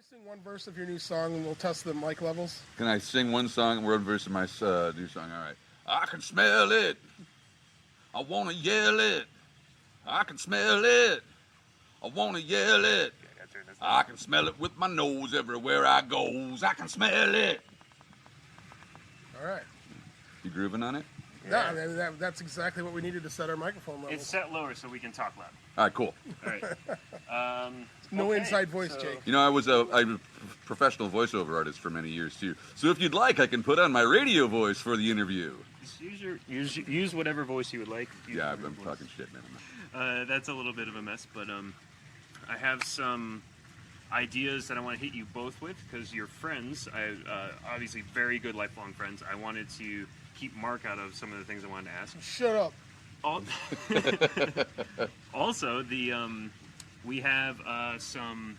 sing one verse of your new song and we'll test the mic levels? Can I sing one song, one verse of my new song? All right. I can smell it. I want to yell it. I can smell it. I want to yell it. I can smell it with my nose everywhere I goes. I can smell it. All right. You grooving on it? Yeah. No, that's exactly what we needed to set our microphone levels. It's set lower so we can talk loud. All right, cool. All right. No Okay, inside voice, so- Jake. You know, I was a professional voiceover artist for many years, too. So if you'd like, I can put on my radio voice for the interview. Just use whatever voice you would like. Yeah, I'm talking shit, man. That's a little bit of a mess, but I have some ideas that I want to hit you both with because you're friends. Obviously very good lifelong friends. I wanted to keep Mark out of some of the things I wanted to ask. Shut up. Also, we have some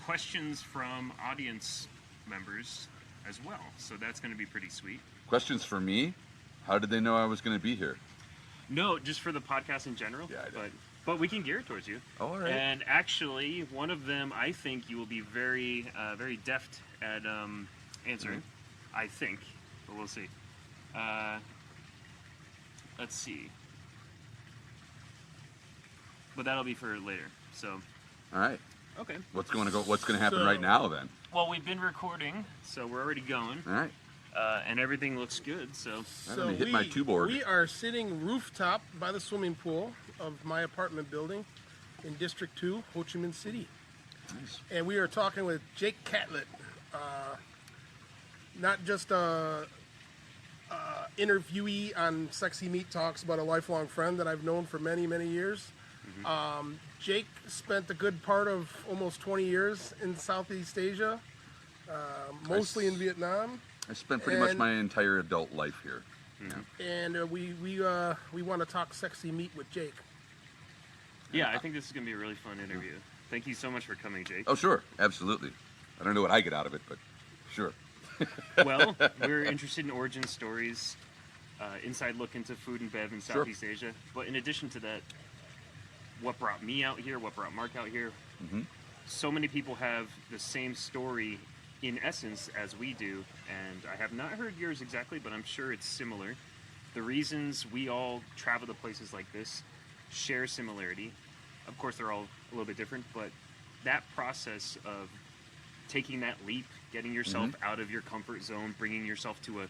questions from audience members as well, so that's going to be pretty sweet. Questions for me? How did they know I was going to be here? No, just for the podcast in general. Yeah, I know. But we can gear it towards you. Oh, all right. And actually, one of them, I think you will be very, very deft at answering. I think, but we'll see. Let's see. But that'll be for later. So. All right. Okay. What's going to happen right now then? Well, we've been recording, so we're already going. All right. And everything looks good. So. Let me hit my two-board. We are sitting rooftop by the swimming pool of my apartment building in District 2, Ho Chi Minh City. Nice. And we are talking with Jake Catlett, not just a interviewee on Sexy Meat Talks, but a lifelong friend that I've known for many, many years. Mm-hmm. Jake spent a good part of almost 20 years in Southeast Asia, mostly in Vietnam. I spent pretty much my entire adult life here. Mm-hmm. Yeah. And we want to talk sexy meat with Jake. Yeah, I think this is going to be a really fun interview. Thank you so much for coming, Jake. Oh, sure. Absolutely. I don't know what I get out of it, but sure. Well, we're interested in origin stories, inside look into food and bev in Southeast Asia. But in addition to that, what brought me out here, what brought Mark out here. Mm-hmm. So many people have the same story in essence as we do, and I have not heard yours exactly, but I'm sure it's similar. The reasons we all travel to places like this share similarity. Of course, they're all a little bit different, but that process of taking that leap, getting yourself out of your comfort zone, bringing yourself to a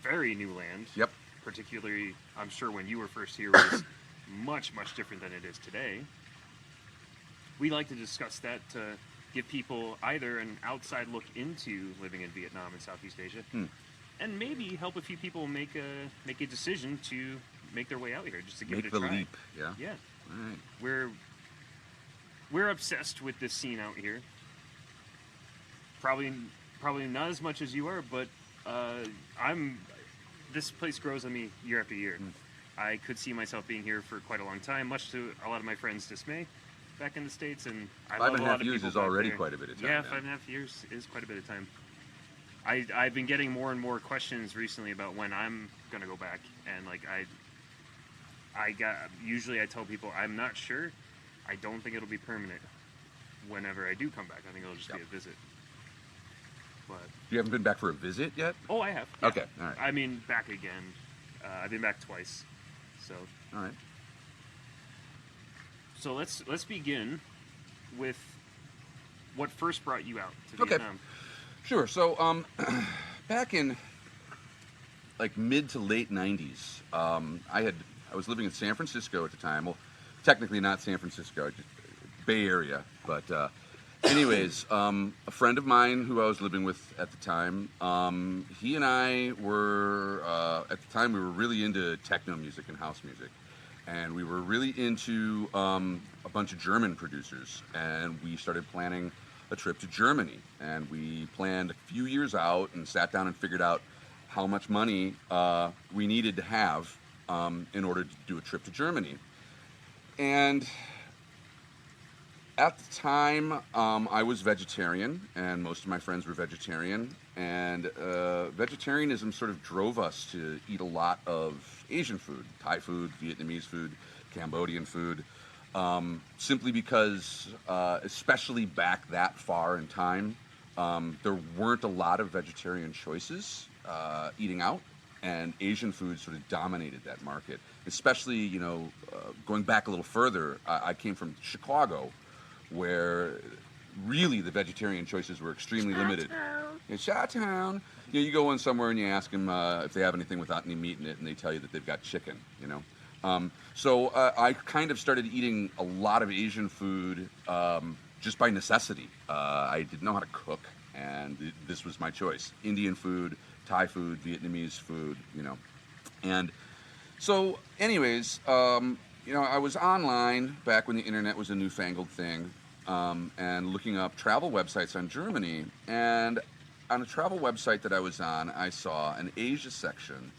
very new land. Yep. Particularly, I'm sure when you were first here was much, much different than it is today. We like to discuss that to give people either an outside look into living in Vietnam and Southeast Asia, and maybe help a few people make a decision to make their way out here, just to give it a try. Make the leap, yeah. Yeah. All right. We're obsessed with this scene out here. Probably not as much as you are, but this place grows on me year after year. I could see myself being here for quite a long time, much to a lot of my friends' dismay back in the States, and I love a lot of people. 5.5 years is already quite a bit of time. Yeah, 5.5 years is quite a bit of time. I've been getting more and more questions recently about when I'm gonna go back, and like usually I tell people I'm not sure. I don't think it'll be permanent whenever I do come back. I think it'll just be a visit. But You haven't been back for a visit yet? oh, I have. Yeah. Okay, all right. I mean, back again. I've been back twice. So All right. so let's begin with what first brought you out to Okay. Vietnam. Sure. So, back in like mid to late '90s, I was living in San Francisco at the time. Well, technically not San Francisco, just Bay Area. But, anyways, a friend of mine who I was living with at the time, he and I were at the time we were really into techno music and house music, and we were really into a bunch of German producers, and we started planning a trip to Germany, and we planned a few years out and sat down and figured out how much money we needed to have in order to do a trip to Germany. And at the time, I was vegetarian, and most of my friends were vegetarian, and vegetarianism sort of drove us to eat a lot of Asian food, Thai food, Vietnamese food, Cambodian food. simply because, especially back that far in time, there weren't a lot of vegetarian choices eating out, and Asian food sort of dominated that market. Especially, going back a little further, I came from Chicago, where really the vegetarian choices were extremely limited. In Chi-town, you go in somewhere and you ask them if they have anything without any meat in it, and they tell you that they've got chicken. So I kind of started eating a lot of Asian food just by necessity. I didn't know how to cook, and this was my choice: Indian food, Thai food, Vietnamese food. And so, anyways, I was online back when the internet was a newfangled thing, and looking up travel websites on Germany. And on a travel website that I was on, I saw an Asia section,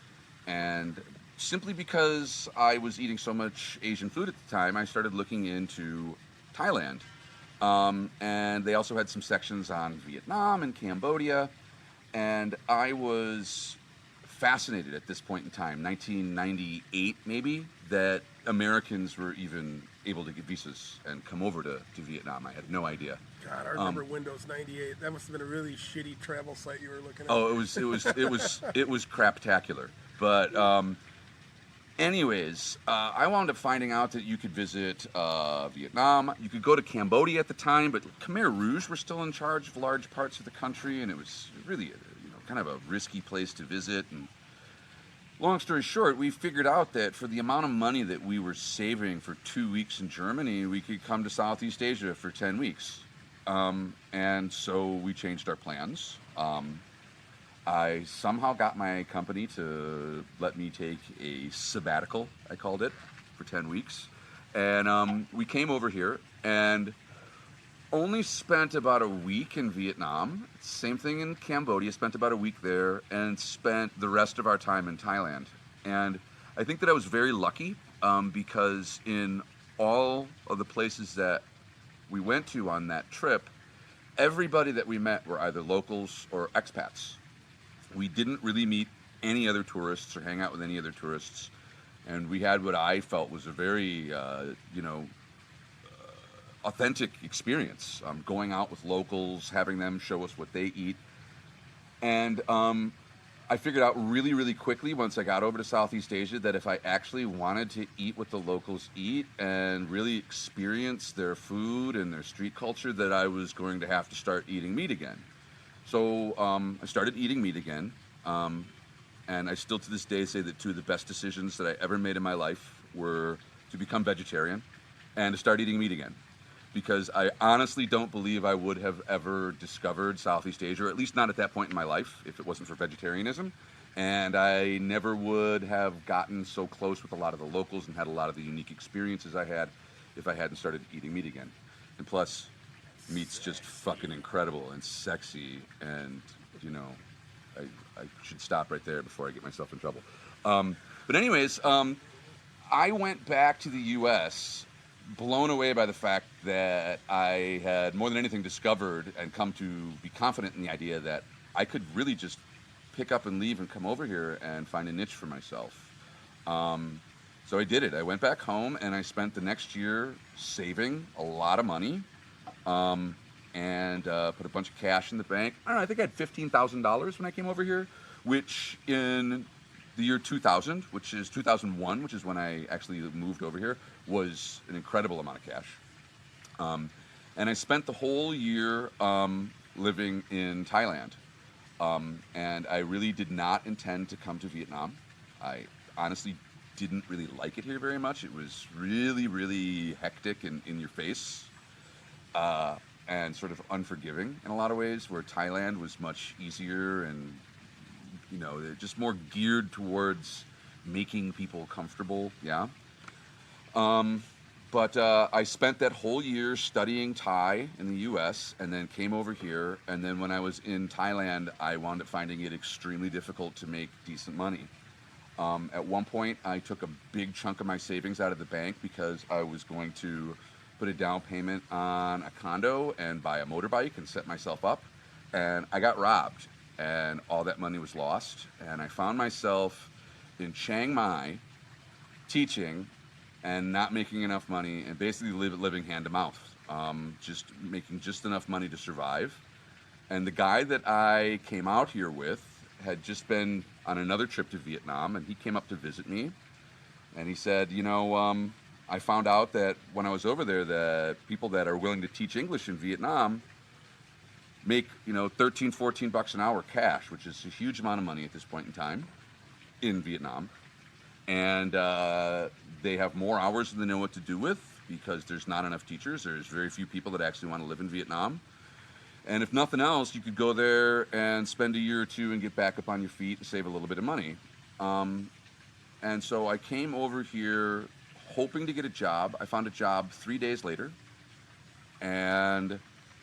and simply because I was eating so much Asian food at the time, I started looking into Thailand. And they also had some sections on Vietnam and Cambodia, and I was fascinated at this point in time, 1998 maybe, that Americans were even able to get visas and come over to Vietnam. I had no idea. God, I remember Windows 98. That must have been a really shitty travel site you were looking at. Oh, it was craptacular. But anyways, I wound up finding out that you could visit Vietnam. You could go to Cambodia at the time, but Khmer Rouge were still in charge of large parts of the country, and it was really kind of a risky place to visit. And long story short, we figured out that for the amount of money that we were saving for 2 weeks in Germany, we could come to Southeast Asia for 10 weeks. And so we changed our plans. I somehow got my company to let me take a sabbatical, I called it, for 10 weeks. And we came over here and only spent about a week in Vietnam. Same thing in Cambodia, spent about a week there, and spent the rest of our time in Thailand. And I think that I was very lucky because in all of the places that we went to on that trip, everybody that we met were either locals or expats. We didn't really meet any other tourists or hang out with any other tourists. And we had what I felt was a very, authentic experience, going out with locals, having them show us what they eat. And I figured out really, really quickly once I got over to Southeast Asia that if I actually wanted to eat what the locals eat and really experience their food and their street culture, that I was going to have to start eating meat again. So I started eating meat again, and I still to this day say that two of the best decisions that I ever made in my life were to become vegetarian and to start eating meat again. Because I honestly don't believe I would have ever discovered Southeast Asia, or at least not at that point in my life, if it wasn't for vegetarianism. And I never would have gotten so close with a lot of the locals and had a lot of the unique experiences I had if I hadn't started eating meat again. And plus, meat's just fucking incredible and sexy, and I should stop right there before I get myself in trouble. But anyways, I went back to the U.S. blown away by the fact that I had more than anything discovered and come to be confident in the idea that I could really just pick up and leave and come over here and find a niche for myself. So I did it. I went back home and I spent the next year saving a lot of money. And put a bunch of cash in the bank. I don't know, I think I had $15,000 when I came over here, which in the year 2000, which is 2001, which is when I actually moved over here, was an incredible amount of cash. And I spent the whole year living in Thailand. And I really did not intend to come to Vietnam. I honestly didn't really like it here very much. It was really, really hectic and in your face. And sort of unforgiving in a lot of ways, where Thailand was much easier and, they're just more geared towards making people comfortable, yeah. But I spent that whole year studying Thai in the U.S. and then came over here, and then when I was in Thailand, I wound up finding it extremely difficult to make decent money. At one point, I took a big chunk of my savings out of the bank because I was going to put a down payment on a condo and buy a motorbike and set myself up. And I got robbed, and all that money was lost. And I found myself in Chiang Mai teaching and not making enough money, and basically living hand to mouth, just making just enough money to survive. And the guy that I came out here with had just been on another trip to Vietnam, and he came up to visit me, and he said, I found out that when I was over there, that people that are willing to teach English in Vietnam make, 13, 14 bucks an hour cash, which is a huge amount of money at this point in time in Vietnam. And they have more hours than they know what to do with because there's not enough teachers. There's very few people that actually want to live in Vietnam. And if nothing else, you could go there and spend a year or two and get back up on your feet and save a little bit of money. And so I came over here hoping to get a job. I found a job 3 days later. And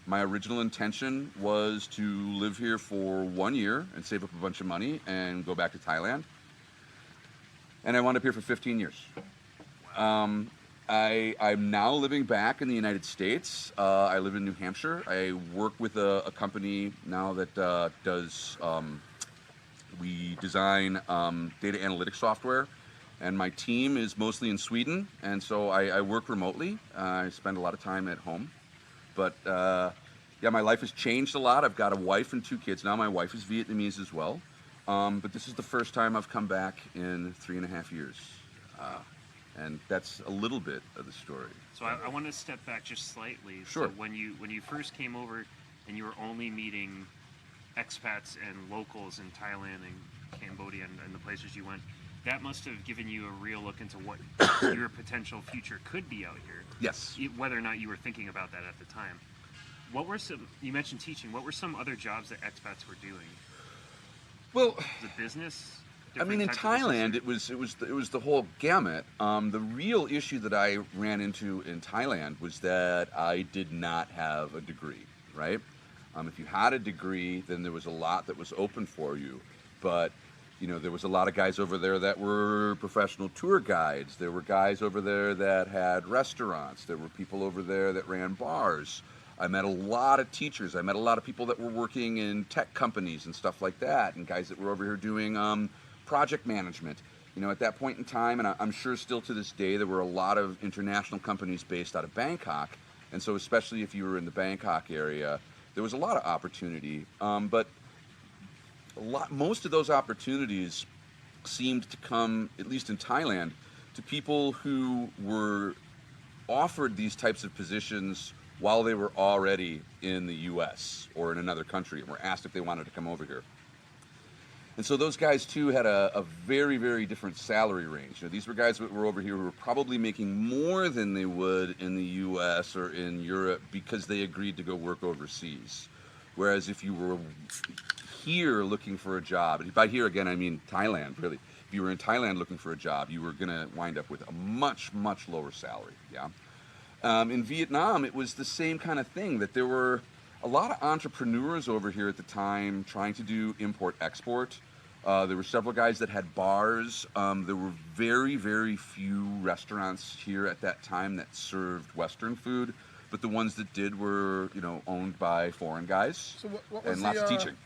my original intention was to live here for 1 year and save up a bunch of money and go back to Thailand. And I wound up here for 15 years. I'm now living back in the United States. I live in New Hampshire. I work with a company now that we design data analytics software. And my team is mostly in Sweden, and so I work remotely. I spend a lot of time at home. But my life has changed a lot. I've got a wife and 2 kids now. My wife is Vietnamese as well. But this is the first time I've come back in 3.5 years. And that's a little bit of the story. So I want to step back just slightly. Sure. So when you first came over and you were only meeting expats and locals in Thailand and Cambodia and the places you went, that must have given you a real look into what your potential future could be out here. Yes. Whether or not you were thinking about that at the time. What were you mentioned teaching, what were some other jobs that expats were doing? Well, The business? I mean, in Thailand, it was the whole gamut. The real issue that I ran into in Thailand was that I did not have a degree, right? If you had a degree, then there was a lot that was open for you. But, there was a lot of guys over there that were professional tour guides. There were guys over there that had restaurants. There were people over there that ran bars. I met a lot of teachers. I met a lot of people that were working in tech companies and stuff like that, and guys that were over here doing project management. At that point in time, and I'm sure still to this day, there were a lot of international companies based out of Bangkok, and so especially if you were in the Bangkok area, there was a lot of opportunity. But most of those opportunities seemed to come, at least in Thailand, to people who were offered these types of positions while they were already in the U.S. or in another country and were asked if they wanted to come over here. And so those guys, too, had a very, very different salary range. These were guys that were over here who were probably making more than they would in the U.S. or in Europe because they agreed to go work overseas. Whereas if you were here looking for a job, and by here, again, I mean Thailand, really. If you were in Thailand looking for a job, you were going to wind up with a much, much lower salary, yeah? In Vietnam, it was the same kind of thing, that there were a lot of entrepreneurs over here at the time trying to do import-export. There were several guys that had bars. There were very, very few restaurants here at that time that served Western food, but the ones that did were, owned by foreign guys. So what was and lots of teaching.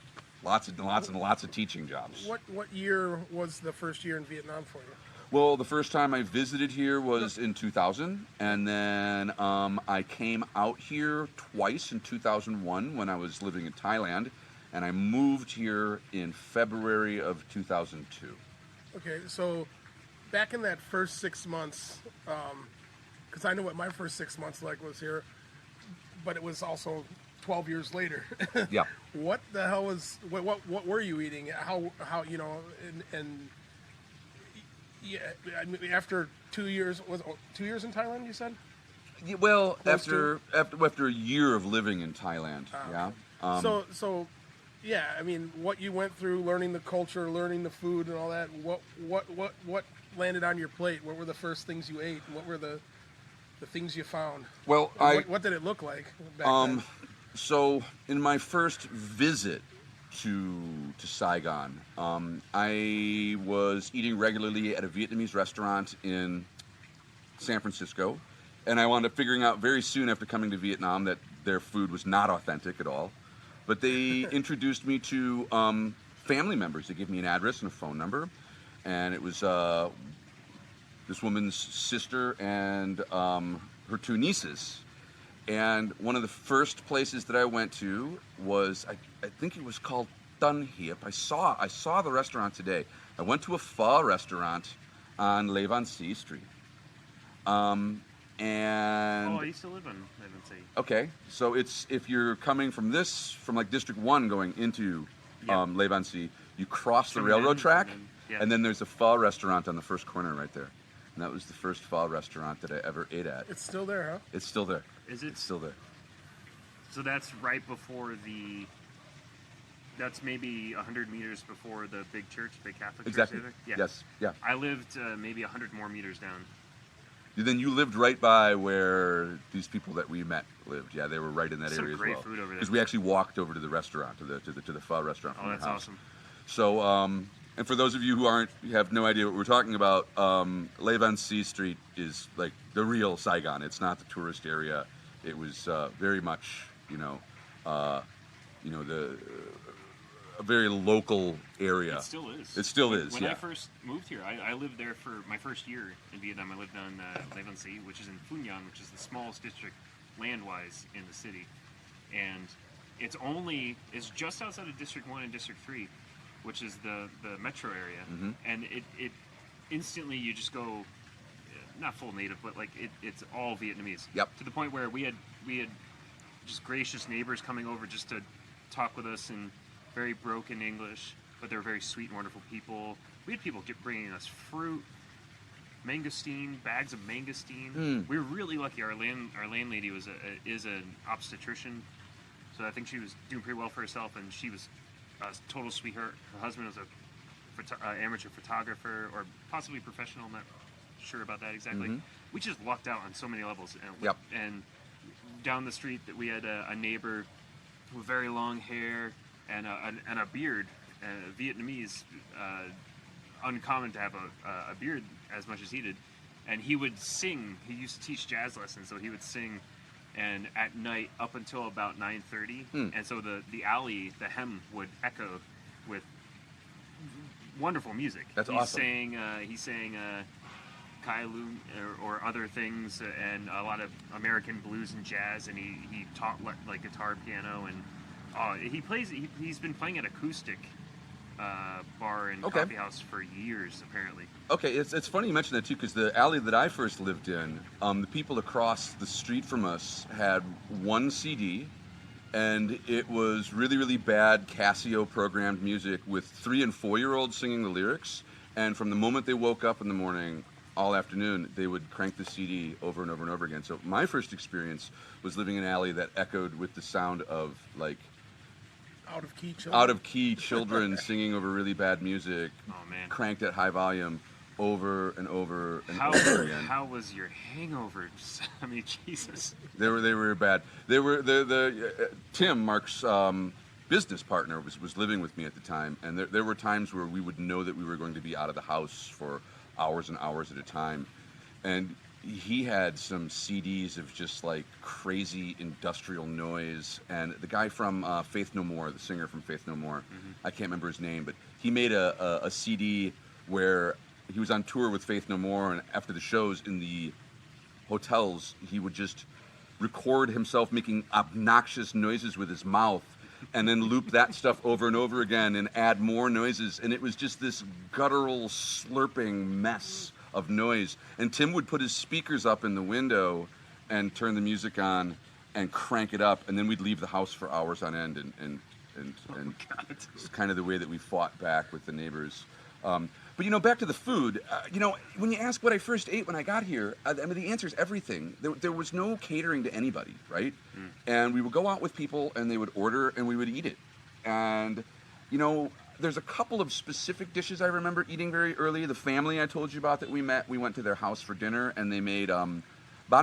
Lots of teaching jobs. What year was the first year in Vietnam for you? Well, the first time I visited here was in 2000, and then I came out here twice in 2001 when I was living in Thailand, and I moved here in February of 2002. Okay, so back in that first 6 months, because I know what my first 6 months was here, but it was also 12 years later. Yeah. What the hell was what were you eating? How and yeah, I mean, after 2 years, was it 2 years in Thailand, you said? Yeah, well, after a year of living in Thailand, yeah. So yeah, I mean, what you went through, learning the culture, learning the food, and all that. What landed on your plate? What were the first things you ate? What were the things you found? Well, what did it look like back then? So in my first visit to Saigon, I was eating regularly at a Vietnamese restaurant in San Francisco, and I wound up figuring out very soon after coming to Vietnam that their food was not authentic at all. But they introduced me to family members. They gave me an address and a phone number, and it was this woman's sister and her two nieces. And one of the first places that I went to was, I think it was called Dun Hiep. I saw the restaurant today. I went to a pho restaurant on Le Vancy Street. And Oh, I used to live on Levancy. okay, so it's if you're coming from like District 1 going into Yep. Le Vancy, you cross the Coming railroad in, track, and then- yeah. and then there's a pho restaurant on the first corner right there. And that was the first pho restaurant that I ever ate at. It's still there, huh? It's still there. Is it? It's still there. So that's right before the. That's maybe 100 meters before the big church, big Catholic Exactly. church. Yeah. Yes. Yeah. I lived maybe 100 more meters down. Then you lived right by where these people that we met lived. Yeah, they were right in that Some area as great well. food over there. Because we actually walked over to the restaurant, to the pho restaurant from Oh, their that's house. awesome. So, and for those of you who have no idea what we're talking about, Le Vancy Street is like the real Saigon. It's not the tourist area. It was very much, a very local area. It still is. It still When- is, When yeah. I first moved here, I lived there for my first year in Vietnam. I lived on Levancy, which is in Phu Nhon, which is the smallest district land-wise in the city. And it's just outside of District 1 and District 3, which is the metro area. Mm-hmm. And it instantly you just go, not full native, but like it's all Vietnamese. Yep. To the point where we had just gracious neighbors coming over just to talk with us in very broken English, but they were very sweet and wonderful people. We had people bringing us fruit, mangosteen, bags of mangosteen. Mm. We were really lucky. Our landlady is an obstetrician, so I think she was doing pretty well for herself, and she was a total sweetheart. Her husband was a amateur photographer, or possibly professional. I'm not sure about that exactly. Mhm. We just lucked out on so many levels. And, Yep. and down the street, that we had a neighbor with very long hair and a beard, Vietnamese, uncommon to have a beard as much as he did, and he would sing. He used to teach jazz lessons, so he would sing, and at night up until about 9:30, and so the alley, the hem, would echo with wonderful music. That's he awesome. He sang Kai Lu or other things, and a lot of American blues and jazz, and he taught like guitar, piano, and he's been playing at acoustic bar and Okay. coffee house for years, apparently. Okay, it's funny you mention that too, because the alley that I first lived in, the people across the street from us had one CD, and it was really, really bad Casio programmed music with 3 and 4-year-olds singing the lyrics. And from the moment they woke up in the morning, all afternoon, they would crank the CD over and over and over again. So my first experience was living in an alley that echoed with the sound of like Out of key children. out of key children singing over really bad music, Oh man, cranked at high volume over and over and over again. how was your hangover? I mean, Jesus. They were bad. They were the Tim, Mark's business partner, was living with me at the time, and there were times where we would know that we were going to be out of the house for hours and hours at a time, and he had some CDs of just like crazy industrial noise. And the guy from Faith No More, the singer from Faith No More, I can't remember his name, but he made a CD where he was on tour with Faith No More, and after the shows in the hotels, he would just record himself making obnoxious noises with his mouth and then loop that stuff over and over again and add more noises. And it was just this guttural, slurping mess of noise. And Tim would put his speakers up in the window and turn the music on and crank it up. And then we'd leave the house for hours on end. And it's kind of the way that we fought back with the neighbors. But, back to the food, when you ask what I first ate when I got here, I mean, the answer is everything. There was no catering to anybody, right? And we would go out with people, and they would order, and we would eat it. And, there's a couple of specific dishes I remember eating very early. The family I told you about that we met, we went to their house for dinner, and they made banh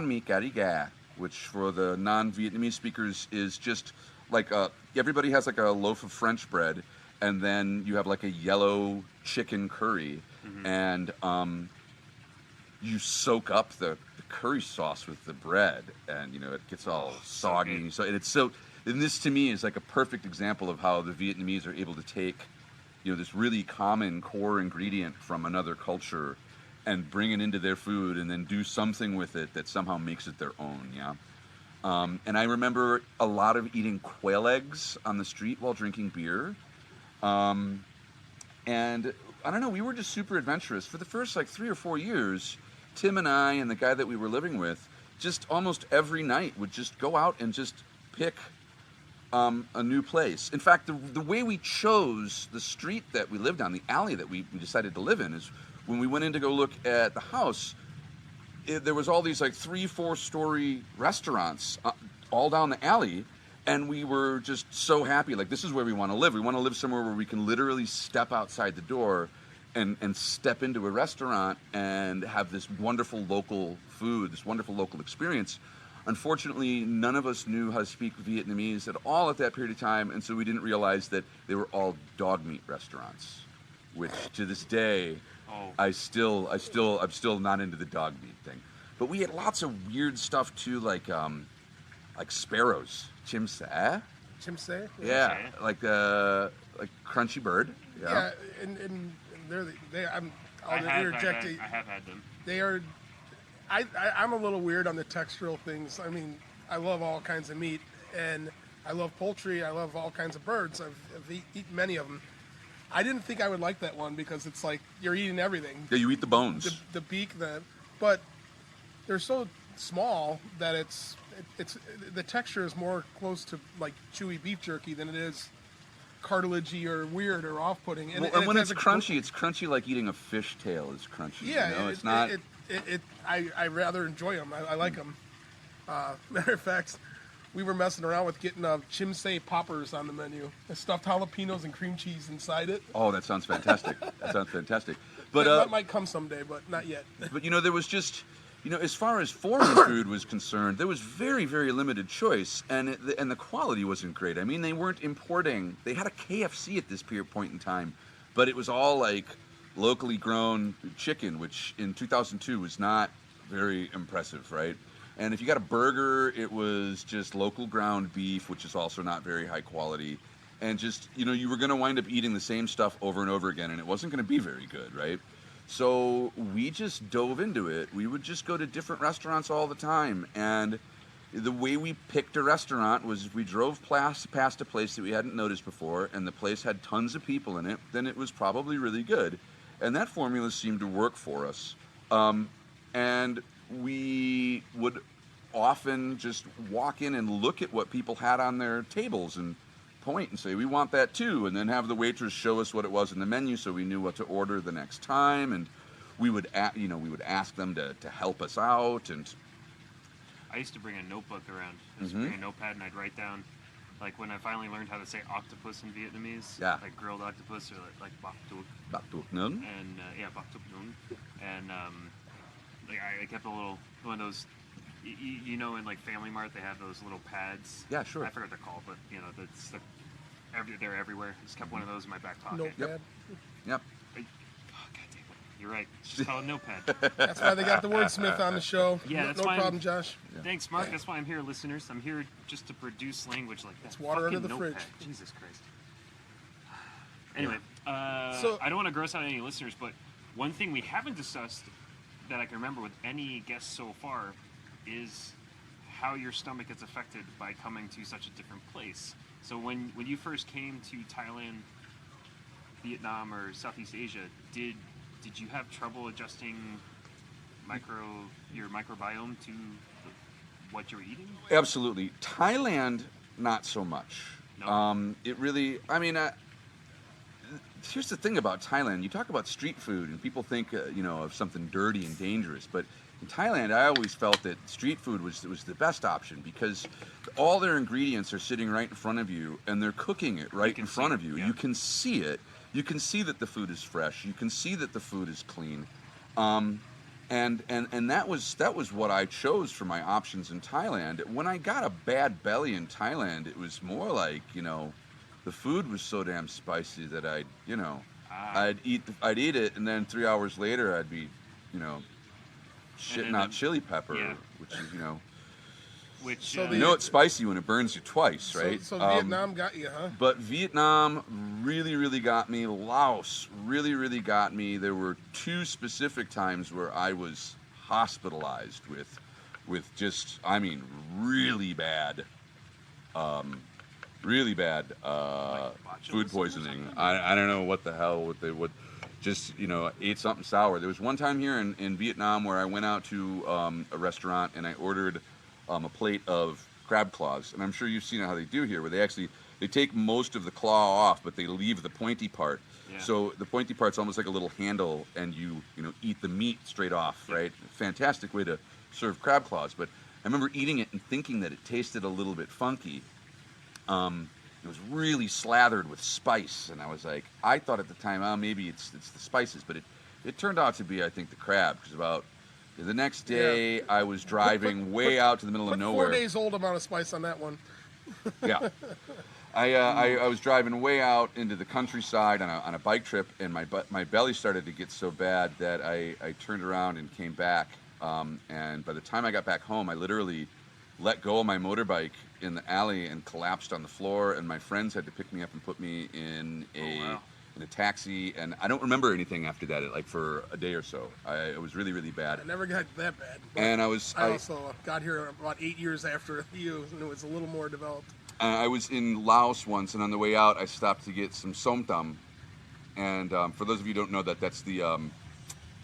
mi cà ri gà, which for the non-Vietnamese speakers is just like everybody has like a loaf of French bread, and then you have like a yellow chicken curry, and you soak up the curry sauce with the bread, and it gets all soggy. And this to me is like a perfect example of how the Vietnamese are able to take, this really common core ingredient from another culture and bring it into their food and then do something with it that somehow makes it their own. Yeah. And I remember a lot of eating quail eggs on the street while drinking beer. And I don't know, we were just super adventurous. For the first like 3 or 4 years, Tim and I and the guy that we were living with, just almost every night would just go out and just pick a new place. In fact, the way we chose the street that we lived on, the alley that we decided to live in, is when we went in to go look at the house, there was all these like 3-4 story restaurants all down the alley, and we were just so happy. Like, this is where we want to live. We want to live somewhere where we can literally step outside the door and step into a restaurant and have this wonderful local food, this wonderful local experience. Unfortunately, none of us knew how to speak Vietnamese at all at that period of time, and so we didn't realize that they were all dog meat restaurants, which to this day, I'm still not into the dog meat thing. But we had lots of weird stuff too, like sparrows, chimsa. Chimse? Yeah, like crunchy bird. Yeah, and I'll interject. I have had them. They are. I'm a little weird on the textural things. I mean, I love all kinds of meat, and I love poultry. I love all kinds of birds. I've eaten many of them. I didn't think I would like that one because it's like you're eating everything. Yeah, you eat the bones. The beak, but they're so small that it's the texture is more close to like chewy beef jerky than it is cartilagey or weird or off-putting. And when it's crunchy, it's crunchy like eating a fish tail is crunchy. Yeah, you know? It's not. I rather enjoy them. I like them. Matter of fact, we were messing around with getting chimse poppers on the menu. Stuffed jalapenos and cream cheese inside it. Oh, that sounds fantastic. That sounds fantastic. But that might come someday, but not yet. But there was just, as far as foreign food was concerned, there was very, very limited choice, and the quality wasn't great. I mean, they weren't importing. They had a KFC at this point in time, but it was all like locally grown chicken, which in 2002 was not very impressive, right? And if you got a burger, it was just local ground beef, which is also not very high quality. And just, you were going to wind up eating the same stuff over and over again, and it wasn't going to be very good, right? So we just dove into it. We would just go to different restaurants all the time. And the way we picked a restaurant was we drove past a place that we hadn't noticed before, and the place had tons of people in it, then it was probably really good. And that formula seemed to work for us. And we would often just walk in and look at what people had on their tables and point and say, we want that too, and then have the waitress show us what it was in the menu so we knew what to order the next time. And we would ask them to help us out. And I used to bring a notebook around. I used to bring a notepad, and I'd write down, like when I finally learned how to say octopus in Vietnamese, like grilled octopus, or like bak tuc. Bak tuc nun. And bak tuc nun. And like I kept a little one of those. In like Family Mart, they have those little pads. Yeah, sure. I forget what they're called, but they're everywhere. Just kept one of those in my back pocket. Notepad. Yep. Oh, God damn it. You're right. It's just called a notepad. That's why they got the wordsmith on the show. Yeah, no that's why problem, Josh. Yeah. Thanks, Mark. That's why I'm here, listeners. I'm here just to produce language like that. It's water under the notepad. fridge. Jesus Christ. Anyway, so I don't want to gross out any listeners, but one thing we haven't discussed that I can remember with any guests so far is how your stomach gets affected by coming to such a different place. So when you first came to Thailand, Vietnam, or Southeast Asia, did you have trouble adjusting your microbiome to what you were eating? Absolutely. Thailand, not so much. No. It really, here's the thing about Thailand. You talk about street food, and people think, of something dirty and dangerous. But in Thailand, I always felt that street food was the best option because all their ingredients are sitting right in front of you, and they're cooking it right in front of you. Yeah. You can see it. You can see that the food is fresh. You can see that the food is clean. And that was what I chose for my options in Thailand. When I got a bad belly in Thailand, it was more like, the food was so damn spicy that I'd eat it, and then 3 hours later I'd be, shitting out chili pepper, which is, which So You know it's spicy when it burns you twice, right? So Vietnam got you, huh? But Vietnam really, really got me. Laos really, really got me. There were 2 specific times where I was hospitalized with just, I mean, really bad, food poisoning. I don't know what the hell what they would. Just ate something sour. There was one time here in Vietnam where I went out to a restaurant and I ordered a plate of crab claws, and I'm sure you've seen how they do here, where they take most of the claw off, but they leave the pointy part. Yeah. So the pointy part's almost like a little handle, and you eat the meat straight off, right? Fantastic way to serve crab claws. But I remember eating it and thinking that it tasted a little bit funky. It was really slathered with spice, and I was like, I thought at the time, oh, maybe it's the spices, but it turned out to be, I think, the crab, because about the next day I was driving way out to the middle of nowhere. 4 days old amount of spice on that one. Yeah. I was driving way out into the countryside on a bike trip, and my belly started to get so bad that I turned around and came back. And by the time I got back home, I literally let go of my motorbike in the alley and collapsed on the floor, and my friends had to pick me up and put me in a taxi, and I don't remember anything after that, like for a day or so. It was really, really bad. I never got that bad. And I also got here about 8 years after you, and it was a little more developed. I was in Laos once, and on the way out, I stopped to get some som tam. And for those of you who don't know that's the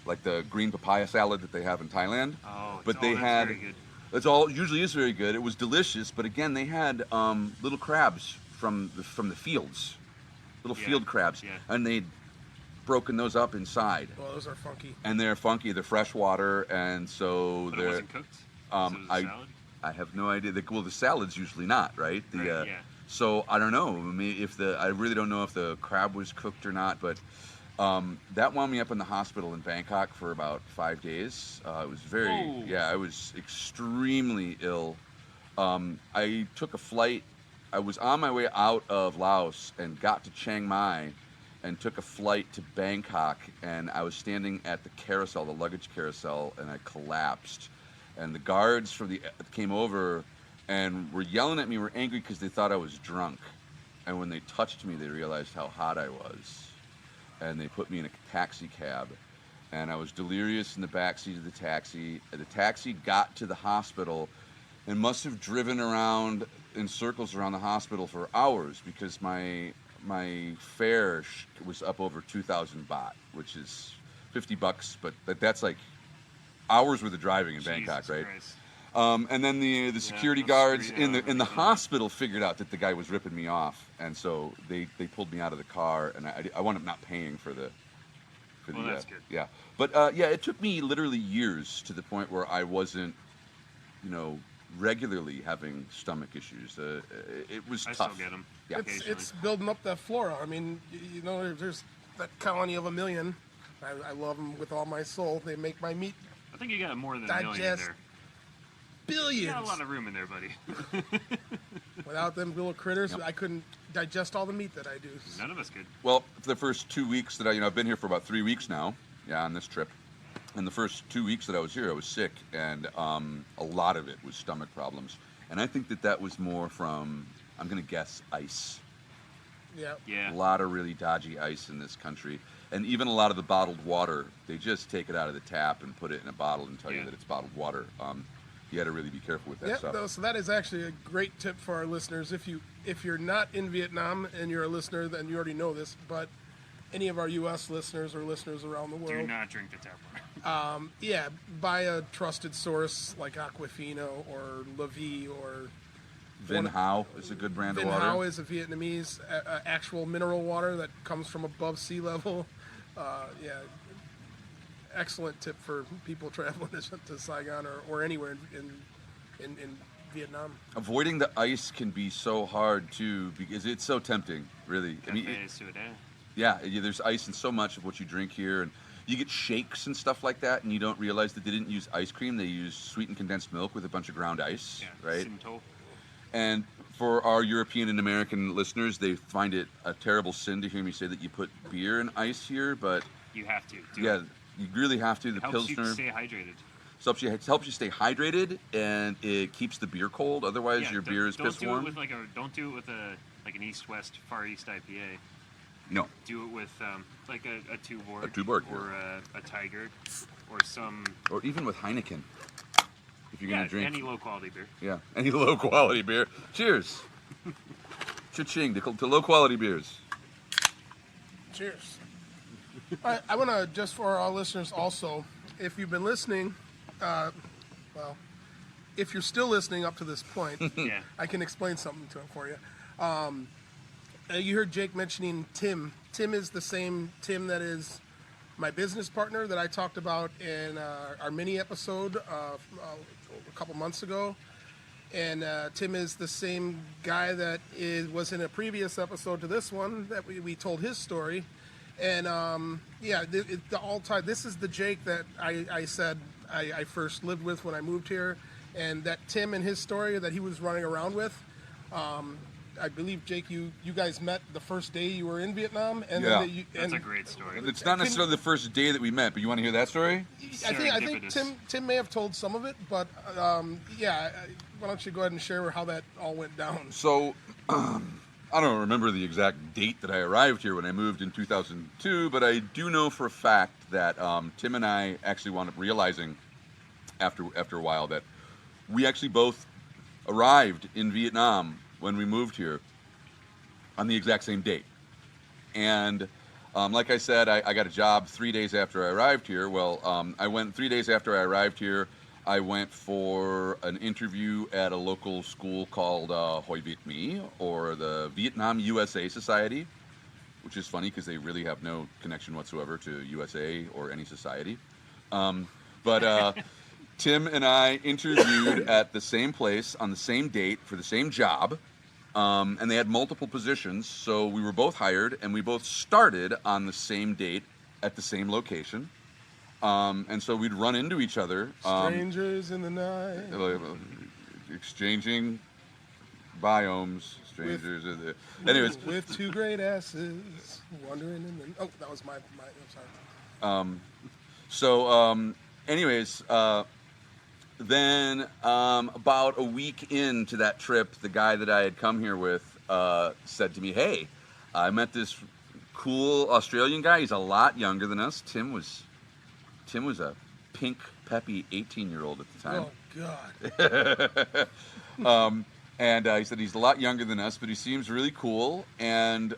like the green papaya salad that they have in Thailand. Oh, but they had very good. It's all usually is very good. It was delicious, but again, they had little crabs from the fields, field crabs, and they'd broken those up inside. Well, those are funky. And they're funky. They're freshwater, and so But they're. it wasn't cooked. So it was a salad? I have no idea. The salad's usually not, right? Yeah. So I don't know. I really don't know if the crab was cooked or not, but. That wound me up in the hospital in Bangkok for about 5 days. It was I was extremely ill. I took a flight. I was on my way out of Laos and got to Chiang Mai and took a flight to Bangkok, and I was standing at the carousel, the luggage carousel, and I collapsed. And the guards came over and were yelling at me, were angry because they thought I was drunk. And when they touched me, they realized how hot I was. And they put me in a taxi cab, and I was delirious in the backseat of the taxi. The taxi got to the hospital and must have driven around in circles around the hospital for hours, because my fare was up over 2,000 baht, which is $50, but that's like hours worth of driving in Bangkok, right? Christ. And then the security guards in the hospital figured out that the guy was ripping me off, and so they pulled me out of the car, and I wound up not paying for the. That's good. Yeah, but it took me literally years to the point where I wasn't, regularly having stomach issues. It was I tough. still get them. Yeah. It's building up that flora. I mean, there's that colony of 1 million. I love them with all my soul. They make my meat I think you got more than a million in digest there. billions. You got a lot of room in there, buddy. Without them little critters, I couldn't digest all the meat that I do. None of us could. Well, for the first 2 weeks that I've been here for about 3 weeks now, on this trip. And the first 2 weeks that I was here, I was sick, and a lot of it was stomach problems. And I think that was more from, I'm going to guess, ice. Yeah. A lot of really dodgy ice in this country. And even a lot of the bottled water, they just take it out of the tap and put it in a bottle and tell you that it's bottled water. You got to really be careful with that stuff. So that is actually a great tip for our listeners. If you're not in Vietnam and you're a listener, then you already know this, but any of our U.S. listeners or listeners around the world, Do not drink the tap water. buy a trusted source like Aquafina or La Vie or Vinh Hao is a good brand of Vinh water. Hao is a Vietnamese actual mineral water that comes from above sea level. Excellent tip for people traveling to Saigon or anywhere in Vietnam. Avoiding the ice can be so hard too, because it's so tempting, really. There's ice in so much of what you drink here, and you get shakes and stuff like that, and you don't realize that they didn't use ice cream; they used sweetened condensed milk with a bunch of ground ice, right? Simto. And for our European and American listeners, they find it a terrible sin to hear me say that you put beer in ice here, but You have to. you really have to. The Helps Pilsner. you stay hydrated. So it helps you stay hydrated, and it keeps the beer cold. Otherwise, your beer is piss warm. Don't do it with an East-West, Far East IPA. No. Do it with like a Tuborg. A Tuborg, or a Tiger, or some. Or even with Heineken, if you're gonna drink any low-quality beer. Yeah, any low-quality beer. Cheers. Cha-ching to low-quality beers. Cheers. I want to, just for our listeners also, if you've been listening, if you're still listening up to this point, Yeah. I can explain something to it for you. You heard Jake mentioning Tim. Tim is the same Tim that is my business partner that I talked about in our mini episode a couple months ago. And Tim is the same guy that was in a previous episode to this one that we told his story. And all time. This is the Jake that I said I first lived with when I moved here, and that Tim and his story that he was running around with. I believe, Jake, you guys met the first day you were in Vietnam, and Yeah. That's a great story. It's not necessarily the first day that we met, but you want to hear that story? I think Tim may have told some of it, but why don't you go ahead and share how that all went down? So, I don't remember the exact date that I arrived here when I moved in 2002, but I do know for a fact that Tim and I actually wound up realizing after a while that we actually both arrived in Vietnam when we moved here on the exact same date. And like I said, I got a job 3 days after I arrived here. Well, I went 3 days after I arrived here. I went for an interview at a local school called Hoi Vietnamese, or the Vietnam USA Society, which is funny because they really have no connection whatsoever to USA or any society. But Tim and I interviewed at the same place on the same date for the same job, and they had multiple positions, so we were both hired, and we both started on the same date at the same location. And so we'd run into each other. Strangers in the night. Exchanging biomes, strangers. Anyways. With two great asses, wandering in the... Oh, that was my I'm sorry. Anyways, then about a week into that trip, the guy that I had come here with said to me, "Hey, I met this cool Australian guy. He's a lot younger than us. Tim was a pink, peppy 18-year-old at the time." Oh, God. And he said he's a lot younger than us, but he seems really cool, and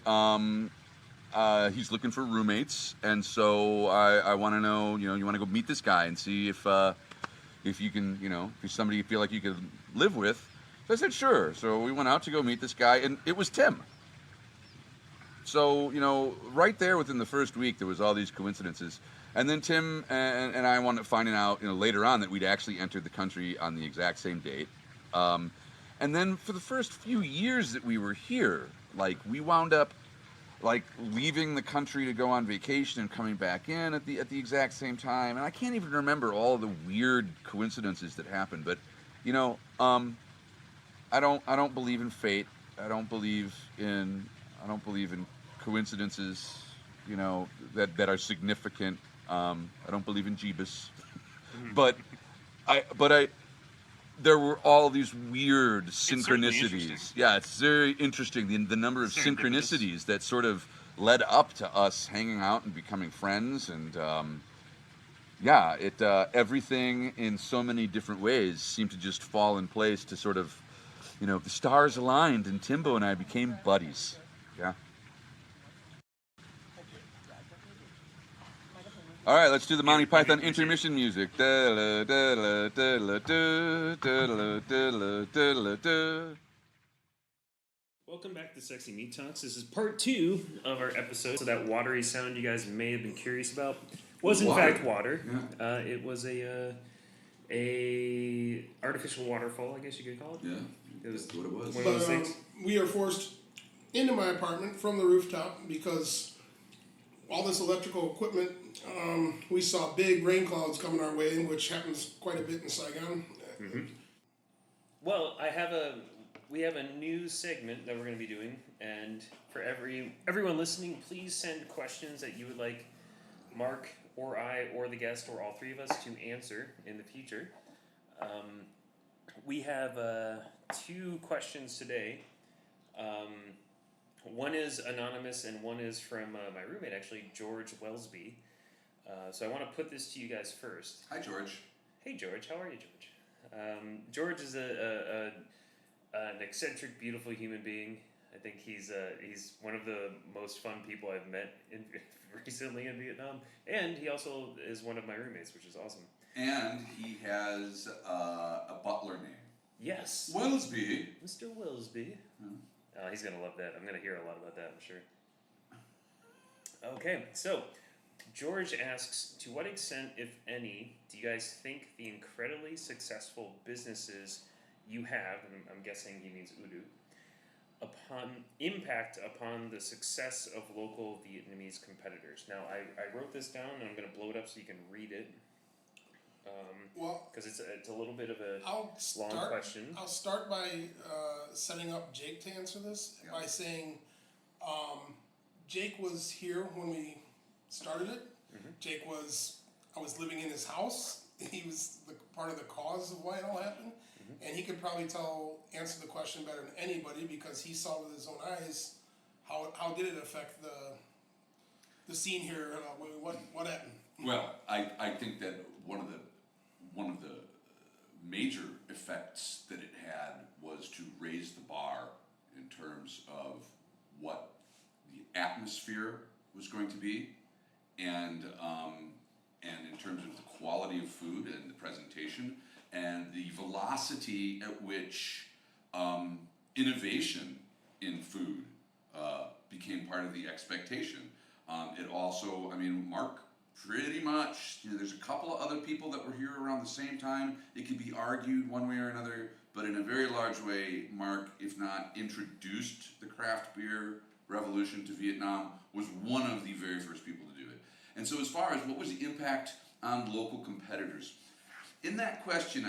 he's looking for roommates. And so I want to know, you want to go meet this guy and see if you can, if he's somebody you feel like you could live with. So I said, sure. So we went out to go meet this guy, and it was Tim. So, right there within the first week, there was all these coincidences. And then Tim and I wound up finding out, later on that we'd actually entered the country on the exact same date. And then for the first few years that we were here, we wound up, leaving the country to go on vacation and coming back in at the exact same time. And I can't even remember all the weird coincidences that happened. But, I don't believe in fate. I don't believe in coincidences, that are significant. I don't believe in Jeebus, but there were all these weird synchronicities. Yeah, it's very interesting, the number of synchronicities that sort of led up to us hanging out and becoming friends, and everything in so many different ways seemed to just fall in place to sort of, the stars aligned, and Timbo and I became buddies. Yeah. All right, let's do the Monty Python intermission music. Welcome back to Sexy Meat Talks. This is part 2 of our episode. So that watery sound you guys may have been curious about was in fact water. Yeah. It was a artificial waterfall, I guess you could call it. Yeah, it was what it was. One of those things. We are forced into my apartment from the rooftop because all this electrical equipment, we saw big rain clouds coming our way, which happens quite a bit in Saigon. Mm-hmm. Well, we have a new segment that we're going to be doing, and for everyone listening, please send questions that you would like Mark or I or the guest or all three of us to answer in the future. We have 2 questions today. One is anonymous and one is from my roommate, actually, George Wellesby. So I want to put this to you guys first. Hi, George. Hey, George. How are you, George? George is an eccentric, beautiful human being. I think he's one of the most fun people I've met recently in Vietnam, and he also is one of my roommates, which is awesome. And he has a butler name. Yes, Wellesby. Mr. Wellesby. He's gonna love that. I'm gonna hear a lot about that, I'm sure. Okay, so George asks, to what extent, if any, do you guys think the incredibly successful businesses you have, and I'm guessing he means Udu, impact upon the success of local Vietnamese competitors? Now, I wrote this down, and I'm going to blow it up so you can read it. Because it's a little bit of a long question. I'll start by setting up Jake to answer this by saying Jake was here when we started it. I was living in his house. He was part of the cause of why it all happened. And he could probably answer the question better than anybody because he saw with his own eyes how did it affect the scene here. What happened? Well, I think that one of the major effects that it had was to raise the bar in terms of what the atmosphere was going to be, and in terms of the quality of food and the presentation and the velocity at which innovation in food became part of the expectation. It also, Mark pretty much, there's a couple of other people that were here around the same time. It can be argued one way or another, but in a very large way, Mark, if not introduced the craft beer revolution to Vietnam, was one of the very first people to do it. And so as far as what was the impact on local competitors, in that question,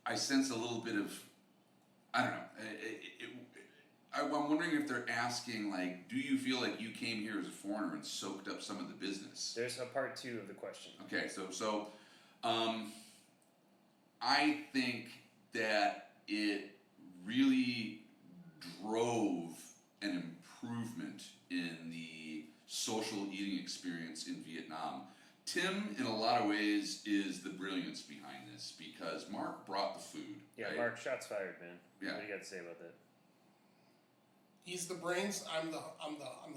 I sense a little bit of, I don't know, I'm wondering if they're asking, like, do you feel like you came here as a foreigner and soaked up some of the business? There's a part 2 of the question. Okay, so I think that it really drove an improvement in the social eating experience in Vietnam. Tim, in a lot of ways, is the brilliance behind this because Mark brought the food. Yeah, right? Mark, shots fired, man. Yeah. What do you got to say about that? He's the brains. I'm the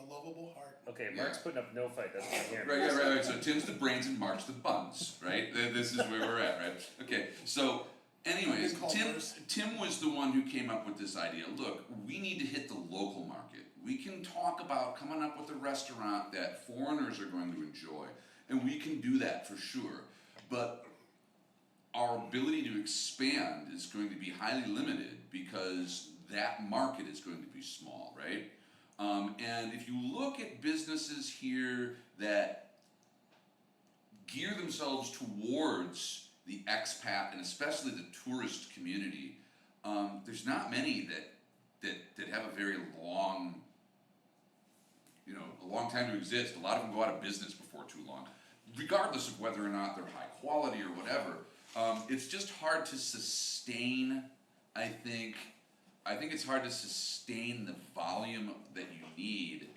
lovable heart. Okay, Mark's putting up no fight. That's what I'm hearing. Right. So Tim's the brains and Mark's the buns, right? This is where we're at, right? Okay. So, anyways, Tim was the one who came up with this idea. Look, we need to hit the local market. We can talk about coming up with a restaurant that foreigners are going to enjoy, and we can do that for sure. But our ability to expand is going to be highly limited because that market is going to be small, right? And if you look at businesses here that gear themselves towards the expat and especially the tourist community, there's not many that have a very long, a long time to exist. A lot of them go out of business before too long, regardless of whether or not they're high quality or whatever. It's just hard to sustain, I think it's hard to sustain the volume that you need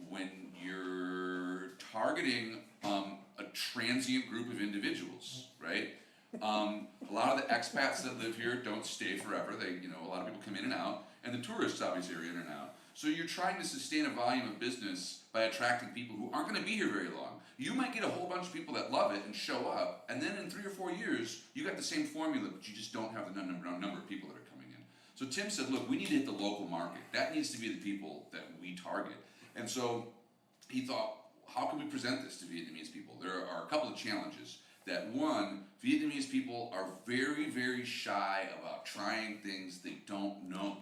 when you're targeting a transient group of individuals, right? A lot of the expats that live here don't stay forever. A lot of people come in and out, and the tourists obviously are in and out. So you're trying to sustain a volume of business by attracting people who aren't going to be here very long. You might get a whole bunch of people that love it and show up, and then in 3 or 4 years, you got the same formula, but you just don't have the number of people that are coming in. So Tim said, look, we need to hit the local market. That needs to be the people that we target. And so he thought, how can we present this to Vietnamese people? There are a couple of challenges. That one, Vietnamese people are very, very shy about trying things they don't know.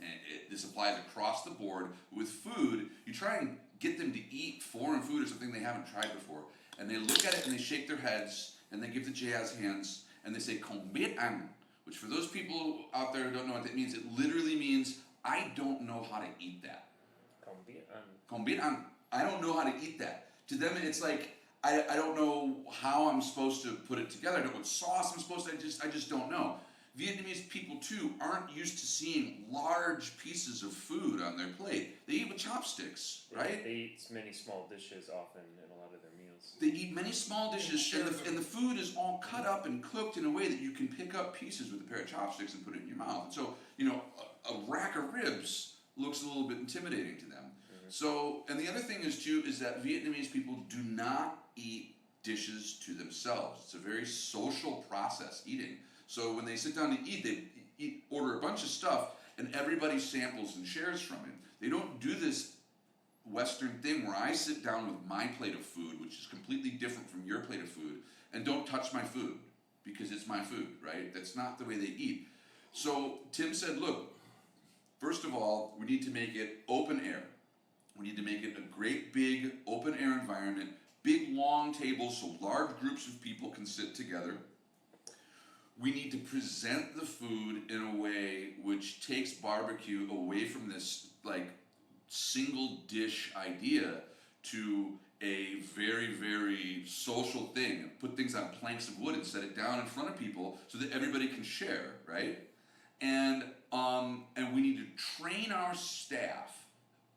And this applies across the board. With food, you try and get them to eat foreign food or something they haven't tried before. And they look at it and they shake their heads and they give the jazz hands and they say, "Không biết ăn," which for those people out there who don't know what that means, it literally means, I don't know how to eat that. Không biết ăn. Không biết ăn. I don't know how to eat that. To them, it's like I don't know how I'm supposed to put it together. I don't know what sauce I'm supposed to. I just don't know. Vietnamese people too aren't used to seeing large pieces of food on their plate. They eat with chopsticks, right? They eat many small dishes often in a lot of their meals. They eat many small dishes, and the food is all cut up and cooked in a way that you can pick up pieces with a pair of chopsticks and put it in your mouth. And so, a rack of ribs looks a little bit intimidating to them. So, and the other thing is that Vietnamese people do not eat dishes to themselves. It's a very social process, eating. So when they sit down to eat, they order a bunch of stuff, and everybody samples and shares from it. They don't do this Western thing where I sit down with my plate of food, which is completely different from your plate of food, and don't touch my food because it's my food, right? That's not the way they eat. So Tim said, look, first of all, we need to make it open air. We need to make it a great big open air environment, big long tables so large groups of people can sit together. We need to present the food in a way which takes barbecue away from this like single dish idea to a very, very social thing, and put things on planks of wood and set it down in front of people so that everybody can share, right? And we need to train our staff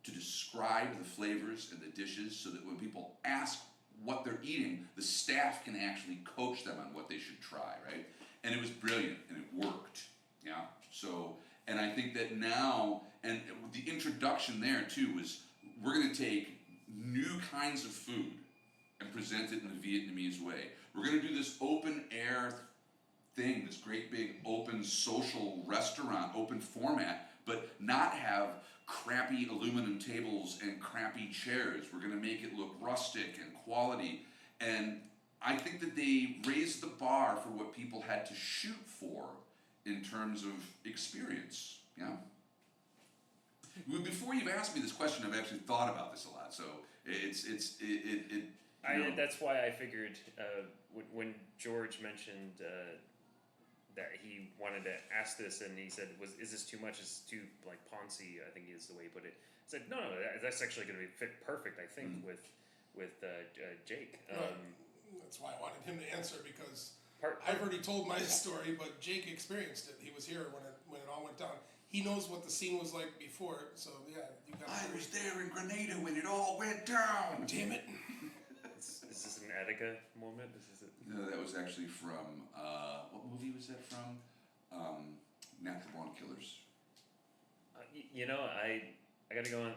to describe the flavors and the dishes so that when people ask what they're eating, the staff can actually coach them on what they should try, right? And it was brilliant, and it worked, yeah? So, and I think that now, and the introduction there too was, we're gonna take new kinds of food and present it in the Vietnamese way. We're gonna do this open air thing, this great big open social restaurant, open format, but not have crappy aluminum tables and crappy chairs. We're gonna make it look rustic and quality, and I think that they raised the bar for what people had to shoot for in terms of experience, yeah? Before you've asked me this question, I've actually thought about this a lot, so That's why I figured when George mentioned that he wanted to ask this, and he said, is this too much? Is too like Ponzi, I think is the way he put it. I said, no, that's actually going to be fit perfect, I think, with Jake. That's why I wanted him to answer, because I've already told my story, but Jake experienced it. He was here when it all went down. He knows what the scene was like before, so yeah. I was there in Grenada when it all went down. Damn it. Is this an Attica moment? No, that was actually from, what movie was that from? Natural Born Killers. I gotta go on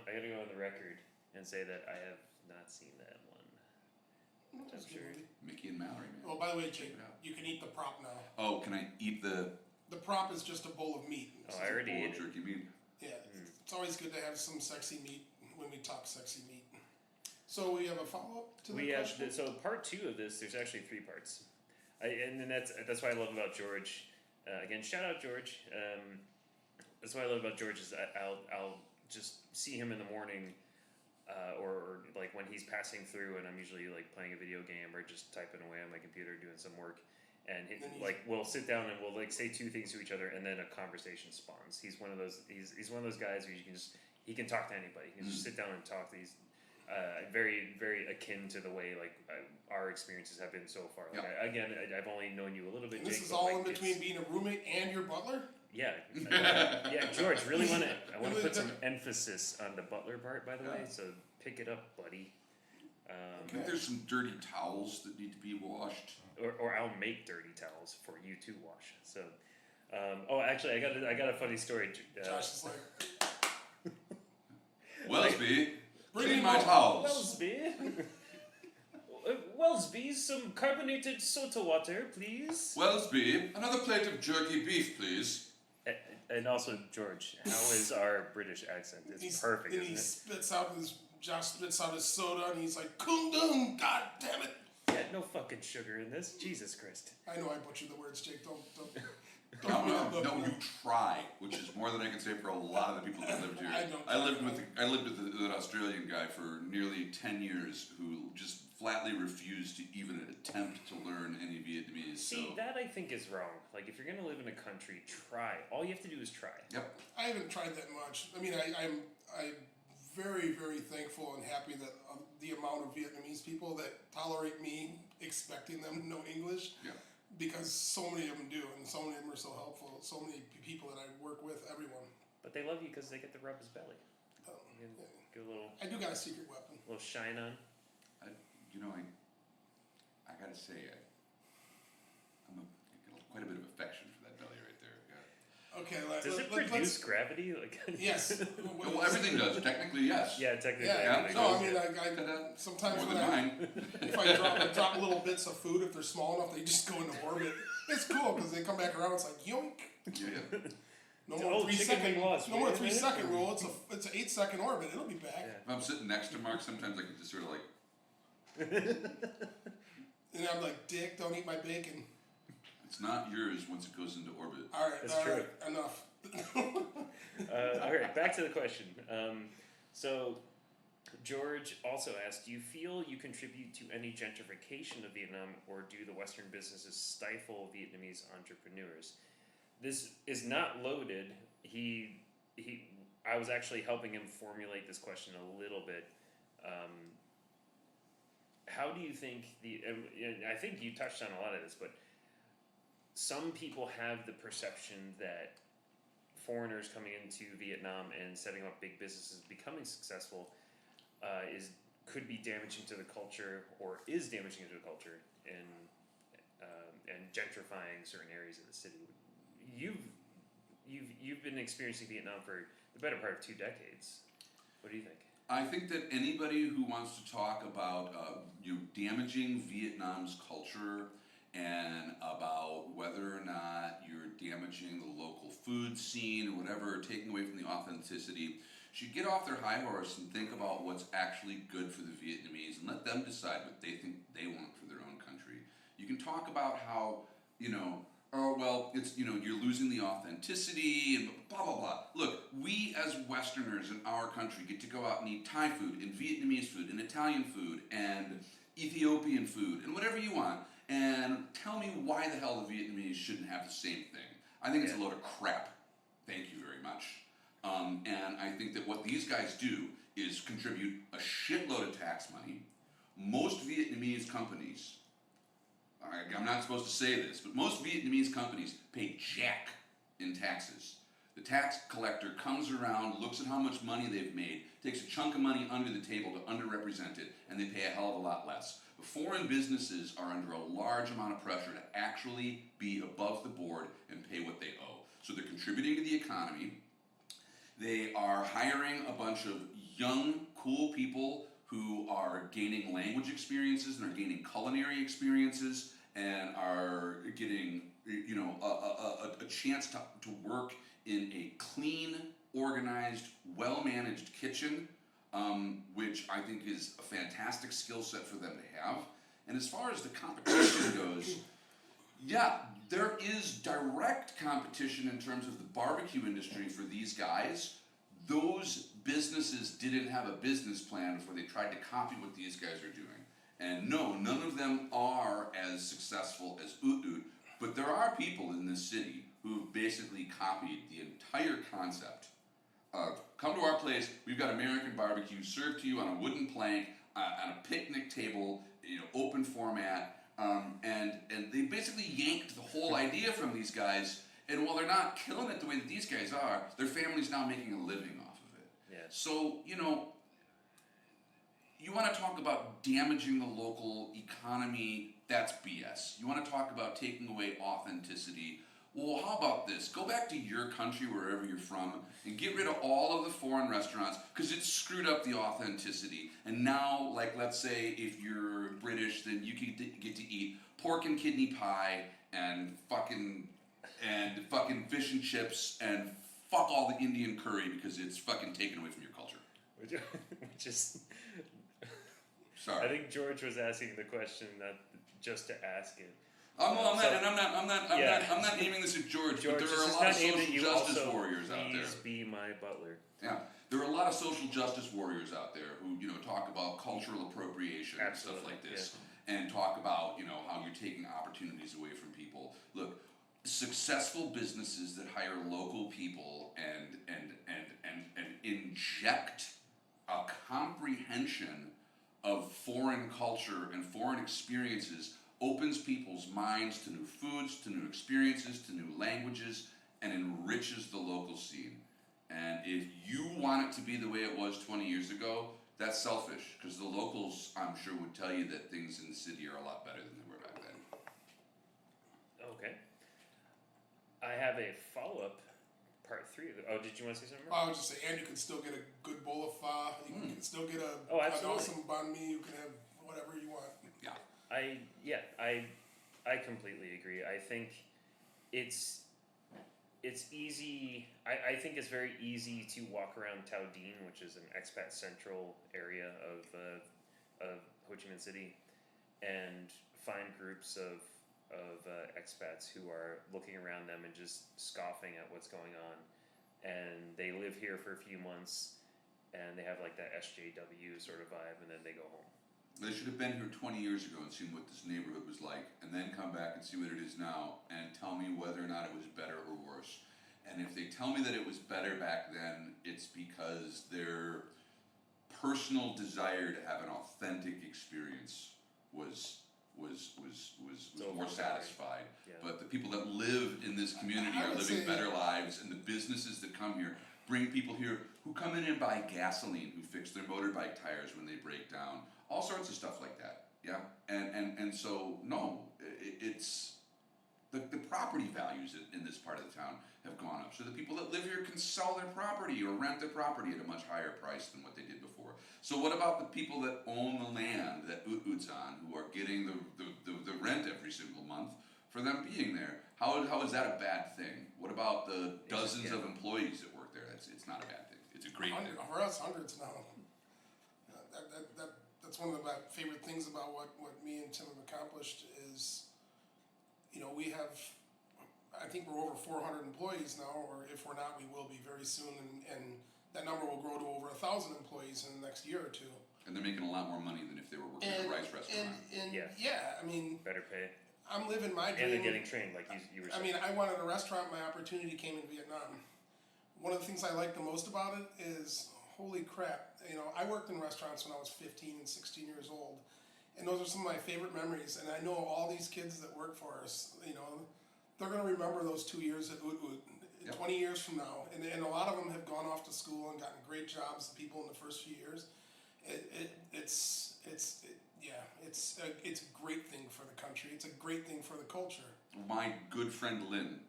the record and say that I have not seen that one. I'm sure. Mickey and Mallory, man. Oh, by the way, Jake, you can eat the prop now. Oh, can I eat the... The prop is just a bowl of meat. Oh, I already ate jerky meat. Yeah, it's always good to have some sexy meat when we talk sexy meat. So we have a follow-up to the question? So part 2 of this, there's actually 3 parts. And that's what I love about George. Again, shout out George. That's what I love about George is I'll just see him in the morning, or like when he's passing through, and I'm usually like playing a video game or just typing away on my computer doing some work, and we'll sit down and we'll like say 2 things to each other, and then a conversation spawns. He's one of those guys who he can talk to anybody. He can just sit down and talk. He's very, very akin to the way like our experiences have been so far. Like, I've only known you a little bit. And this Jake, is all in between being a roommate and your butler? Yeah, George, I want to put some emphasis on the butler part, by the way. So pick it up, buddy. I think there's some dirty towels that need to be washed. Or I'll make dirty towels for you to wash. So, actually, I got a funny story. Josh is like, Wellsby, clean my towels. Wellsby, some carbonated soda water, please. Wellsby, another plate of jerky beef, please. And also, George, how is our British accent? It's perfect, isn't it? Josh spits out his soda, and he's like, Kundum, god damn it. Yeah, no fucking sugar in this. Jesus Christ. I know I butchered the words, Jake. Don't. No, you try, which is more than I can say for a lot of the people that lived here. I lived with an Australian guy for nearly 10 years who just flatly refused to even attempt to learn any Vietnamese. See, that I think is wrong. Like, if you're going to live in a country, try. All you have to do is try. Yep. I haven't tried that much. I mean, I very, very thankful and happy that the amount of Vietnamese people that tolerate me expecting them to know English. Yeah. Because so many of them do, and so many of them are so helpful. So many people that I work with, everyone. But they love you because they get to rub his belly. Oh, You can yeah. get a little, I do got a secret weapon. little shine on. I gotta say, I get quite a bit of affection for that belly right there. Yeah. Okay, Does it produce gravity? Like Yes. Well, everything does. Technically, yes. Yeah, technically. Yeah. everything No, goes I mean, in. Ta-da. sometimes More when than I mine. if I drop little bits of food, if they're small enough, they just go into orbit. It's cool because they come back around. It's like yoink. Yeah. No Oh, more 3 chicken second. wing lost. No more Wait a 3 minute. second rule. It's an 8 second orbit. It'll be back. Yeah. If I'm sitting next to Mark, sometimes I can just sort of like, And I'm like, Dick, don't eat my bacon. it's not yours once it goes into orbit. All right, That's all true. right, enough. All right, back to the question. So, George also asked, do you feel you contribute to any gentrification of Vietnam, or do the Western businesses stifle Vietnamese entrepreneurs? This is not loaded. I was actually helping him formulate this question a little bit. How do you think and I think you touched on a lot of this, but some people have the perception that foreigners coming into Vietnam and setting up big businesses, becoming successful, could be damaging to the culture, or is damaging to the culture, and gentrifying certain areas of the city. You've been experiencing Vietnam for the better part of 2 decades. What do you think? I think that anybody who wants to talk about damaging Vietnam's culture and about whether or not you're damaging the local food scene or whatever, taking away from the authenticity, should get off their high horse and think about what's actually good for the Vietnamese and let them decide what they think they want for their own country. You can talk about how, oh, well, it's, you're losing the authenticity and blah, blah, blah. Look, we as Westerners in our country get to go out and eat Thai food and Vietnamese food and Italian food and Ethiopian food and whatever you want. And tell me why the hell the Vietnamese shouldn't have the same thing. I think it's a load of crap. Thank you very much. And I think that what these guys do is contribute a shitload of tax money. Most Vietnamese companies, I'm not supposed to say this, but most Vietnamese companies pay jack in taxes. The tax collector comes around, looks at how much money they've made, takes a chunk of money under the table to underrepresent it, and they pay a hell of a lot less. But foreign businesses are under a large amount of pressure to actually be above the board and pay what they owe. So they're contributing to the economy. They are hiring a bunch of young, cool people who are gaining language experiences and are gaining culinary experiences and are getting, a chance to work in a clean, organized, well-managed kitchen, which I think is a fantastic skill set for them to have. And as far as the competition goes, yeah, there is direct competition in terms of the barbecue industry for these guys. Those businesses didn't have a business plan before they tried to copy what these guys are doing. And no, none of them are as successful as Oot Oot, but there are people in this city who have basically copied the entire concept of, come to our place, we've got American barbecue served to you on a wooden plank, on a picnic table, open format, and they basically yanked the whole idea from these guys. And while they're not killing it the way that these guys are, their family's now making a living off of it. Yeah. So, you want to talk about damaging the local economy, that's BS. You want to talk about taking away authenticity. Well, how about this? Go back to your country, wherever you're from, and get rid of all of the foreign restaurants, because it's screwed up the authenticity. And now, let's say if you're British, then you can get to eat pork and kidney pie and fucking fish and chips and fuck all the Indian curry because it's fucking taken away from your culture. Which is... Sorry. I think George was asking the question not just to ask it. I'm not aiming this at George, but there are a lot of social justice warriors out there. Please be my butler. Yeah, there are a lot of social justice warriors out there who talk about cultural appropriation and stuff like this, and talk about how you're taking opportunities away from people. Look, successful businesses that hire local people and inject comprehension of foreign culture and foreign experiences opens people's minds to new foods, to new experiences, to new languages, and enriches the local scene. And if you want it to be the way it was 20 years ago, that's selfish, because the locals, I'm sure, would tell you that things in the city are a lot better than they were back then. Okay. I have a follow-up, part 3 of it. Oh, did you want to say something? I was just saying, and you can still get a good bowl of pho. You can still get an absolutely. awesome banh mi. You can have whatever you want. Yeah. I completely agree. I think it's easy. I think it's very easy to walk around Tao Dien, which is an expat central area of Ho Chi Minh City, and find groups of expats who are looking around them and just scoffing at what's going on. And they live here for a few months, and they have like that SJW sort of vibe, and then they go home. They should have been here 20 years ago and seen what this neighborhood was like, and then come back and see what it is now, and tell me whether or not it was better or worse. And if they tell me that it was better back then, it's because their personal desire to have an authentic experience was more satisfied. Yeah. But the people that live in this community I are would living say- better lives, and the businesses that come here bring people here who come in and buy gasoline, who fix their motorbike tires when they break down, all sorts of stuff like that. Yeah, and so no, it's the property values in this part of the town have gone up. So the people that live here can sell their property or rent their property at a much higher price than what they did before. So what about the people that own the land that Ut's on, who are getting the rent every single month for them being there? How is that a bad thing? What about the dozens of employees that work there? It's not a bad thing. It's a great thing. For us, hundreds now. That's one of my favorite things about what me and Tim have accomplished is, we have, I think we're over 400 employees now, or if we're not, we will be very soon, and that number will grow to over 1,000 employees in the next year or two. And they're making a lot more money than if they were working at a rice restaurant. I mean, Better pay. I'm living my dream. And they're getting trained, like you were saying. I wanted a restaurant. My opportunity came in Vietnam. One of the things I like the most about it is, holy crap, I worked in restaurants when I was 15 and 16 years old, and those are some of my favorite memories. And I know all these kids that work for us, they're going to remember those 2 years at Ut Ut 20 years from now. And a lot of them have gone off to school and gotten great jobs, the people in the first few years. It's a great thing for the country. It's a great thing for the culture. My good friend Lynn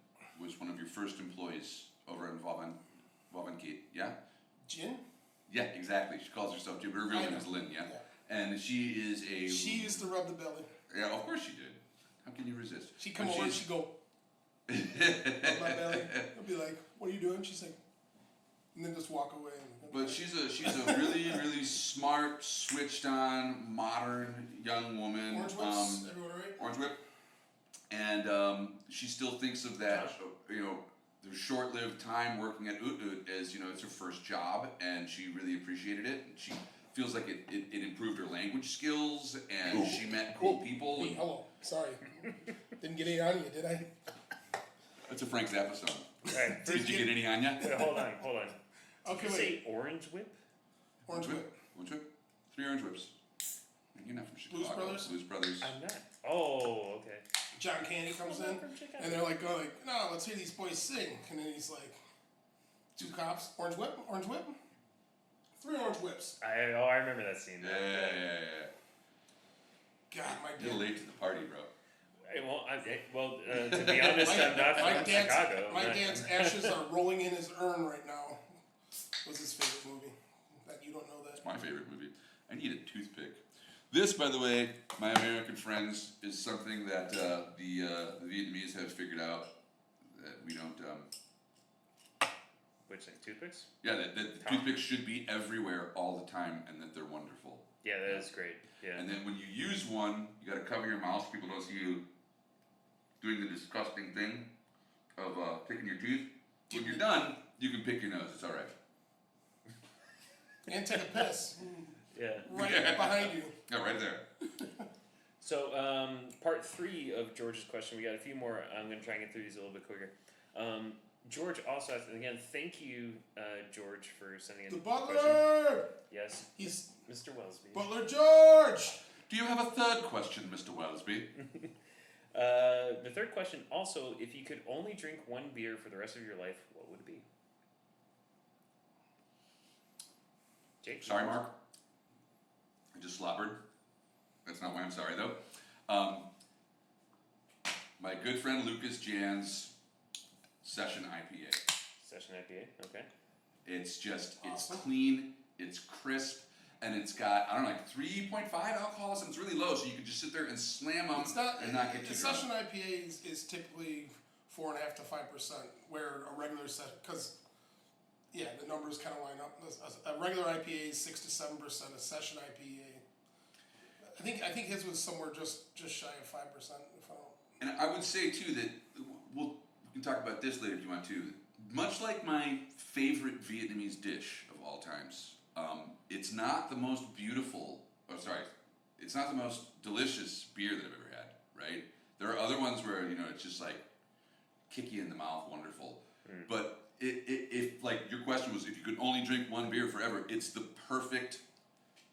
was one of your first employees over in Vavan Gate, yeah? Jin? Yeah, exactly. She calls herself Jin, but her real name is Lynn, yeah? And she is a... She used to rub the belly. Yeah, of course she did. How can you resist? She'd come over and she'd go, rub my belly. I'd be like, what are you doing? She's like, and then just walk away. But she's a really, really smart, switched on, modern young woman. Orange Whips, everyone right? Orange Whip. And she still thinks of that, the short-lived time working at Ut Ut as, it's her first job, and she really appreciated it. And she feels like it improved her language skills, and she met cool people. Hey, hello. Sorry. Didn't get any on you, did I? That's a Frank Zappa song. Right. Did you get any on ya? Wait, hold on. Okay, Did you wait. say Orange Whip? Orange Whip. Orange Whip. 3 Orange Whips. And you're not from Chicago. Blues Brothers? Blues Brothers. I'm not. Oh, okay. John Candy comes in, and they're like, no, let's hear these boys sing. And then he's like, 2 cops, Orange Whip, 3 Orange Whips. I remember that scene. Yeah. God, my You're dad. late to the party, bro. To be honest, I'm not from Chicago. My dad's ashes are rolling in his urn right now. Was his favorite movie? That you don't know that? It's my favorite movie. I need a toothpick. This, by the way, my American friends, is something that the Vietnamese have figured out that we don't. Which thing? Toothpicks? Yeah, that the toothpicks should be everywhere all the time, and that they're wonderful. Yeah, that is great. Yeah. And then when you use one, you got to cover your mouth so people don't see you doing the disgusting thing of picking your teeth. When you're done, you can pick your nose. It's all right. And take a piss. Yeah. Right behind you. Yeah, right there. So, part 3 of George's question. We got a few more. I'm going to try and get through these a little bit quicker. George also asked, and again, thank you, George, for sending in The question. butler! Yes. He's Mr. Wellesby. Butler George! Do you have a third question, Mr. Wellesby? The third question also, if you could only drink one beer for the rest of your life, what would it be? Jake? Sorry, Mark. I just slobbered. That's not why I'm sorry, though. My good friend Lucas Jan's Session IPA. Session IPA, okay. It's just, Awesome. it's clean, it's crisp, and it's got, I don't know, like 3.5 alcohol, so it's really low, so you can just sit there and slam them and not get the too session drunk. IPA is typically 4.5 to 5%, where a regular session, because the numbers kind of line up. A regular IPA is 6 to 7%. A session IPA, I think his was somewhere just shy of 5%. If I don't. And I would say, too, that we can talk about this later if you want to. Much like my favorite Vietnamese dish of all times, it's not the most beautiful, it's not the most delicious beer that I've ever had, right? There are other ones where, it's just like kick you in the mouth, wonderful. But if like your question was, if you could only drink one beer forever, it's the perfect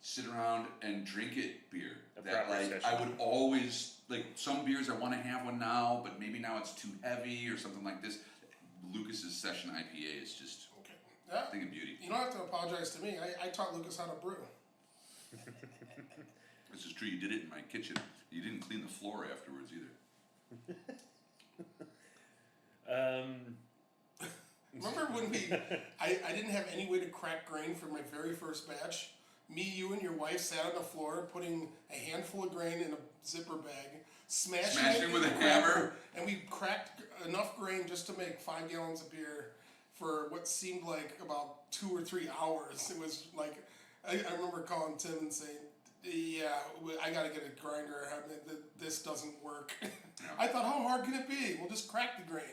sit around and drink it beer. That like session. I would always like some beers I want to have one now, but maybe now it's too heavy or something like this. Lucas's Session IPA is just Okay. a Yeah. thing of beauty. You don't have to apologize to me. I taught Lucas how to brew. This is true. You did it in my kitchen. You didn't clean the floor afterwards either. Remember when I didn't have any way to crack grain for my very first batch? Me, you, and your wife sat on the floor putting a handful of grain in a zipper bag, smashing it with in a the hammer? cracker, and we cracked enough grain just to make 5 gallons of beer for what seemed like about 2 or 3 hours. It was like, I remember calling Tim and saying, yeah, I gotta get a grinder. This doesn't work. I thought, how hard can it be? We'll just crack the grain.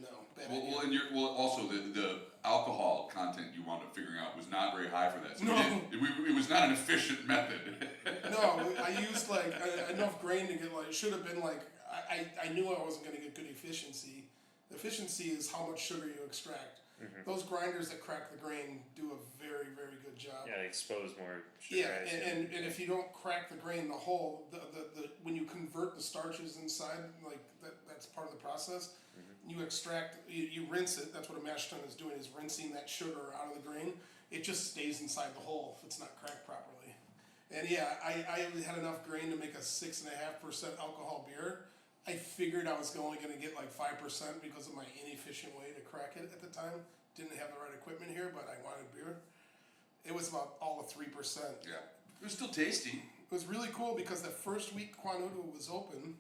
No, bad idea. Also the alcohol content you wound up figuring out was not very high for that. So No. it was not an efficient method. No, I used like enough grain to get like, it should have been like, I knew I wasn't going to get good efficiency. The efficiency is how much sugar you extract. Those grinders that crack the grain do a very, very good job. Yeah, they expose more sugar. Yeah, and if you don't crack the grain, the whole, the when you convert the starches inside, like that's part of the process. You extract, you rinse it. That's what a mash tun is doing, is rinsing that sugar out of the grain. It just stays inside the hole if it's not cracked properly. And yeah, I had enough grain to make a 6.5% alcohol beer. I figured I was only going to get like 5% because of my inefficient way to crack it at the time. Didn't have the right equipment here, but I wanted beer. It was about all of 3%. Yeah, it was still tasty. It was really cool because the first week Quanudu was open,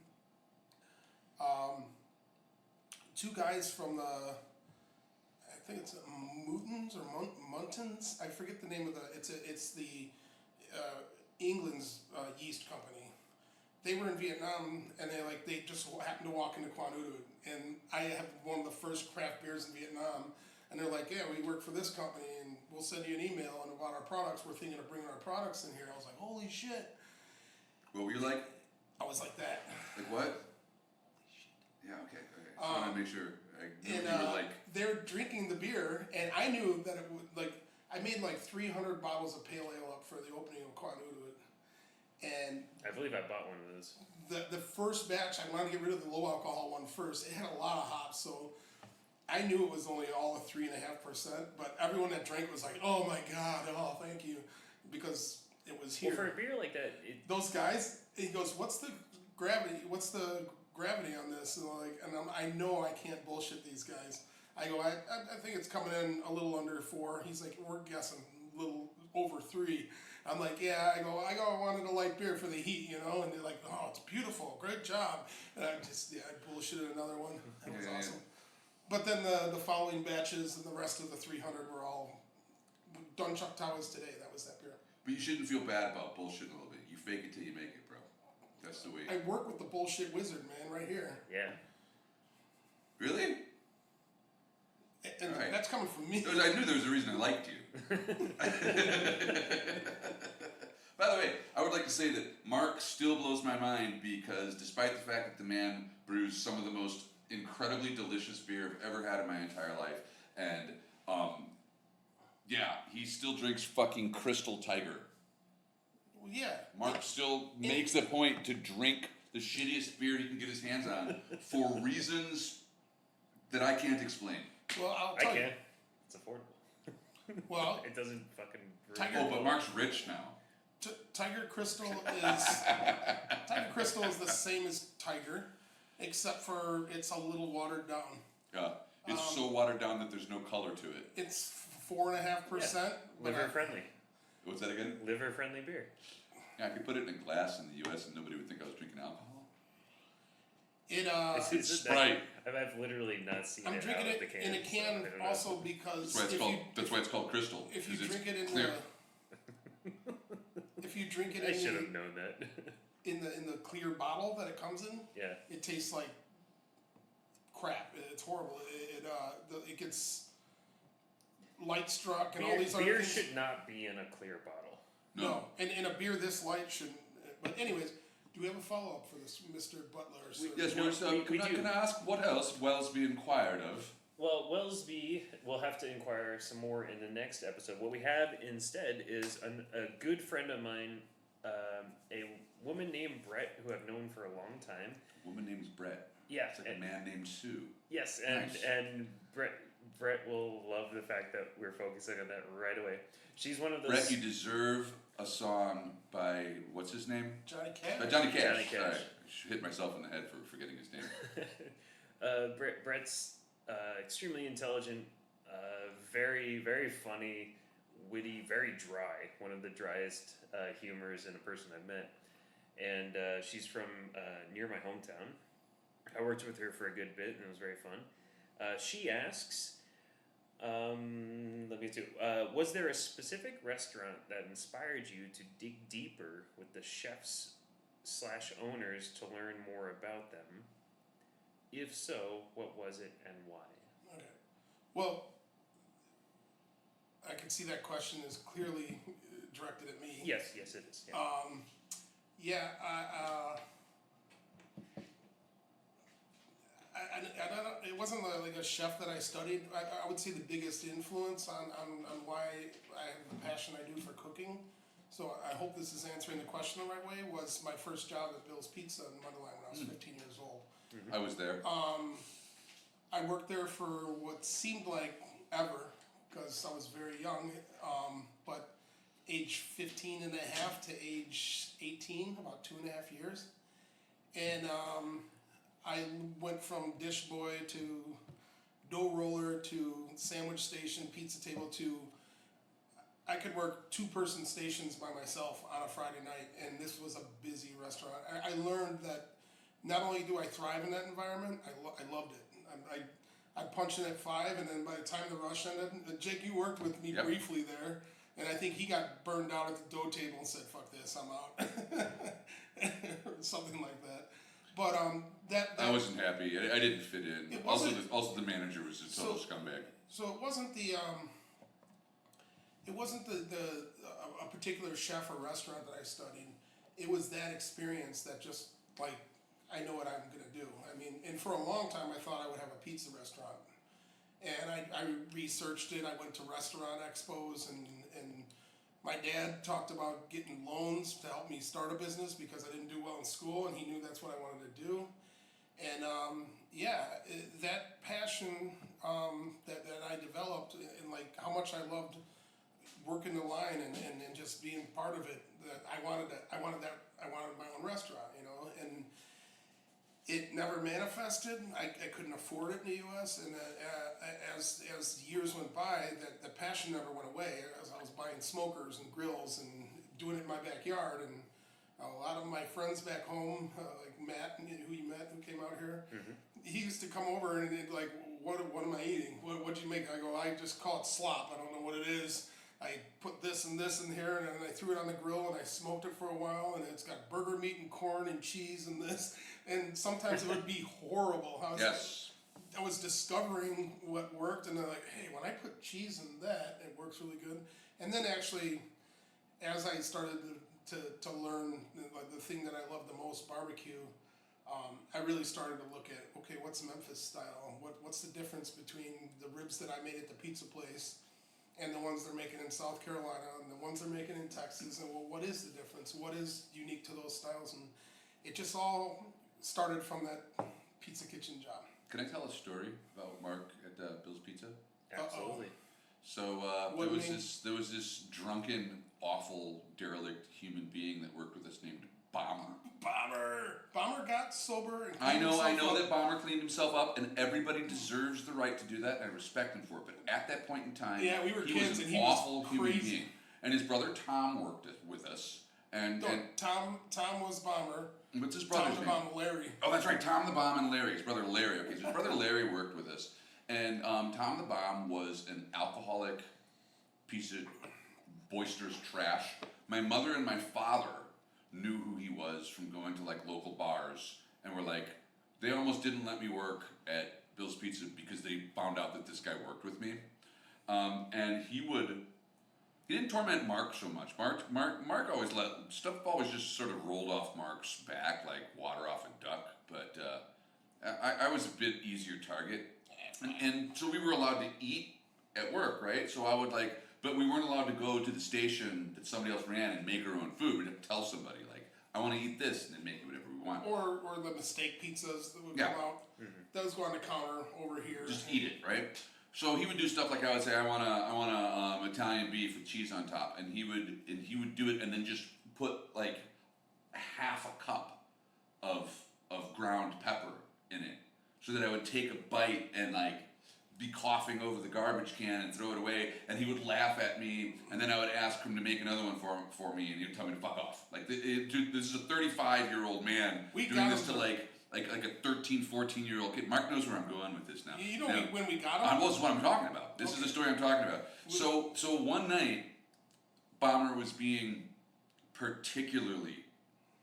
two guys from the, I think it's Mootons or Muntons. I forget the name of the. It's the England's yeast company. They were in Vietnam and they just happened to walk into Quanudu, and I have one of the first craft beers in Vietnam. And they're like, yeah, we work for this company, and we'll send you an email and about our products. We're thinking of bringing our products in here. I was like, holy shit. What were you like? I was like that. Like what? Yeah, okay. Just want to make sure I knew what you were like. They're drinking the beer, and I knew that it would, like, I made like 300 bottles of pale ale up for the opening of Quanudu. And I believe I bought one of those. the first batch, I wanted to get rid of the low alcohol one first. It had a lot of hops, so I knew it was only all of 3.5%, but everyone that drank was like, oh my God, oh, thank you, because it was here. Well, for a beer like that, Those guys, he goes, what's the gravity on this? And I know I can't bullshit these guys. I go, I think it's coming in a little under 4. He's like, we're guessing a little over 3. I'm like, yeah. I go, I wanted a light beer for the heat, And they're like, oh, it's beautiful, great job. And I bullshitted another one. That was awesome. But then the following batches and the rest of the 300 were all done Chuck Towers today. That was that beer. But you shouldn't feel bad about bullshitting a little bit. You fake it till you make it, bro. That's the way. I work with the bullshit wizard, man, right here. yeah. Really? And Right. that's coming from me. I knew there was a reason I liked you. By the way, I would like to say that Mark still blows my mind because despite the fact that the man brews some of the most incredibly delicious beer I've ever had in my entire life, and he still drinks fucking Crystal Tiger. yeah. Mark still makes the point to drink the shittiest beer he can get his hands on for reasons that I can't explain. Well, I'll I tell you. can. It's affordable. Well, It doesn't fucking. Tiger- Oh, but Mark's rich now. Tiger Crystal is the same as Tiger, except for it's a little watered down. Yeah, it's so watered down that there's no color to it. It's 4.5%. Liver friendly. What's that again? Liver friendly beer. Yeah, I could put it in a glass in the U.S. and nobody would think I was drinking alcohol. It's Sprite. I've literally not seen I'm it drinking out it of the can. in a can so I don't know. also because That's why it's called Crystal. if you 'cause it's drink it in clear. if you drink it I should have known that. in the clear bottle that it comes in, Yeah. it tastes like crap. It's horrible. It gets light struck and all these other Beer things. should not be in a clear bottle. No, and a beer this light shouldn't. But anyways, do we have a follow up for this, Mr. Butler? Sir? Yes, No, we do. can I ask what else Wellesby inquired of? Well, Wellesby will have to inquire some more in the next episode. What we have instead is a good friend of mine, a woman named Brett, who I've known for a long time. A woman named Brett. Yeah, It's like a man named Sue. Yes, Nice. and Brett will love the fact that we're focusing on that right away. She's one of those. Brett, you deserve a song by what's his name? Johnny Cash. Johnny Cash. Johnny Cash. Sorry, I hit myself in the head for forgetting his name. Brett's extremely intelligent, very, very funny, witty, very dry. One of the driest humors in a person I've met. And she's from near my hometown. I worked with her for a good bit, and it was very fun. She asks, let me see, was there a specific restaurant that inspired you to dig deeper with the chefs / owners to learn more about them? If so, what was it and why? Okay. Well, I can see that question is clearly directed at me. Yes, it is. Yeah. Yeah, I don't know, it wasn't like a chef that I studied. I would say the biggest influence on why I have the passion I do for cooking. So I hope this is answering the question the right way. Was my first job at Bill's Pizza in Mundelein when I was 15 years old. I was there. I worked there for what seemed like ever because I was very young, but age 15 and a half to age 18, about 2.5 years. And I went from dish boy to dough roller to sandwich station, pizza table to I could work 2-person stations by myself on a Friday night, and this was a busy restaurant. I learned that not only do I thrive in that environment, I loved it. I'd punch in at 5, and then by the time the rush ended, Jake, you worked with me briefly there, and I think he got burned out at the dough table and said, "Fuck this, I'm out," or something like that. But that I wasn't happy. I didn't fit in. It Also, wasn't- the manager was a total scumbag. So it wasn't the a particular chef or restaurant that I studied. It was that experience that just like I know what I'm gonna do. I mean, and for a long time I thought I would have a pizza restaurant, and I researched it. I went to restaurant expos, and my dad talked about getting loans to help me start a business because I didn't do well in school, and he knew that's what I wanted to do. And that passion that I developed, and like how much I loved working the line and just being part of it, that I wanted my own restaurant, you know, and it never manifested. I couldn't afford it in the U.S. and as years went by, the passion never went away. As I was buying smokers and grills and doing it in my backyard, and a lot of my friends back home, like Matt, who you met, who came out here, he used to come over and he'd like, what am I eating? What'd you make? I go, I just call it slop. I don't know what it is. I put this and this in here, and then I threw it on the grill, and I smoked it for a while, and it's got burger meat and corn and cheese and this, and sometimes it would be horrible. I was discovering what worked, and then like, hey, when I put cheese in that, it works really good. And then actually, as I started to learn like the thing that I love the most, barbecue, I really started to look at, okay, what's Memphis style? What's the difference between the ribs that I made at the pizza place and the ones they're making in South Carolina and the ones they're making in Texas, and well, what is the difference? What is unique to those styles? And it just all started from that pizza kitchen job. Can I tell a story about Mark at Bill's Pizza? Absolutely. So What there was this drunken, awful, derelict human being that worked with us named Bomber. Bomber got sober and I know up. that Bomber cleaned himself up, and everybody deserves the right to do that, and I respect him for it. But at that point in time, Yeah, we were he kids, was and an he was awful human crazy. being. And his brother Tom worked with us. And Tom was Bomber. what's his brother's Tom the name? Bomb, Larry. Oh, that's right, Tom the Bomb and Larry. His brother Larry. Okay, so his brother Larry worked with us, and Tom the Bomb was an alcoholic piece of boisterous trash. My mother and my father knew who he was from going to like local bars, and were like, they almost didn't let me work at Bill's Pizza because they found out that this guy worked with me, and he didn't torment Mark so much. Mark always always just sort of rolled off Mark's back like water off a duck. But I was a bit easier target, and so we were allowed to eat at work, right? So I would but we weren't allowed to go to the station that somebody else ran and make our own food. We'd have to tell somebody I want to eat this, and then make it whatever we want. Or the mistake pizzas that would Yeah. come out. Those go on the counter over here. Just eat it, right? So he would do stuff like I would say, I want a Italian beef with cheese on top, and he would do it, and then just put like half a cup of ground pepper in it, so that I would take a bite and be coughing over the garbage can and throw it away, and he would laugh at me, and then I would ask him to make another one for me, and he would tell me to fuck off. Dude, this is a 35-year-old man doing this to like a 13, 14-year-old kid. Mark knows where I'm going with this now. You know, when we got him? This is what I'm talking about. This is the story I'm talking about. So one night, Bomber was being particularly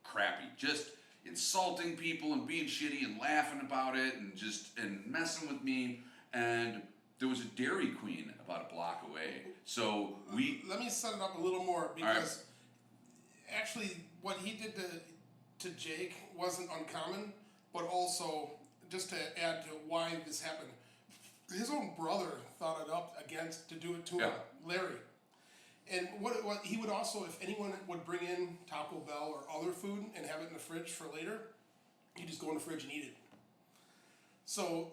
crappy, just insulting people and being shitty and laughing about it and messing with me. And there was a Dairy Queen about a block away. So Let me set it up a little more, because actually what he did to Jake wasn't uncommon, but also, just to add to why this happened, his own brother thought it up to do it to him, Larry. And what he would also, if anyone would bring in Taco Bell or other food and have it in the fridge for later, he'd just go in the fridge and eat it. So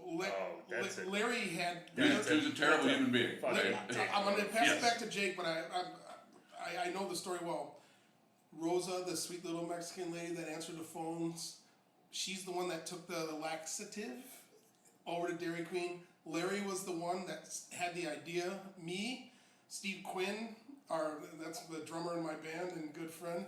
Larry had... he was a terrible human being. I'm going to pass it back to Jake, but I know the story well. Rosa, the sweet little Mexican lady that answered the phones, she's the one that took the laxative over to Dairy Queen. Larry was the one that had the idea. Me, Steve Quinn, that's the drummer in my band and good friend.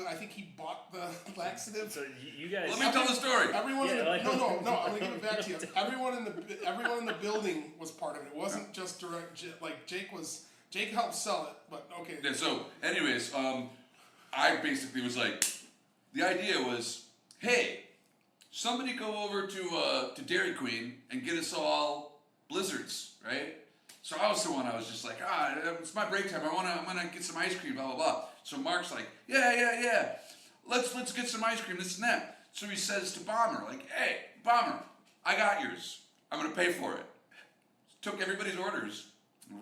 I think he bought the laxative. So you guys. Let me tell the story. Everyone no, I'm gonna give it back to you. Everyone in the building was part of it. It wasn't just direct. Jake helped sell it, but okay. Yeah, so, anyways, I basically was the idea was, hey, somebody go over to Dairy Queen and get us all blizzards, right? So I was just it's my break time. I'm gonna get some ice cream, blah blah blah. So Mark's like, yeah. Let's get some ice cream, this and that. So he says to Bomber, hey, Bomber, I got yours. I'm gonna pay for it. Took everybody's orders.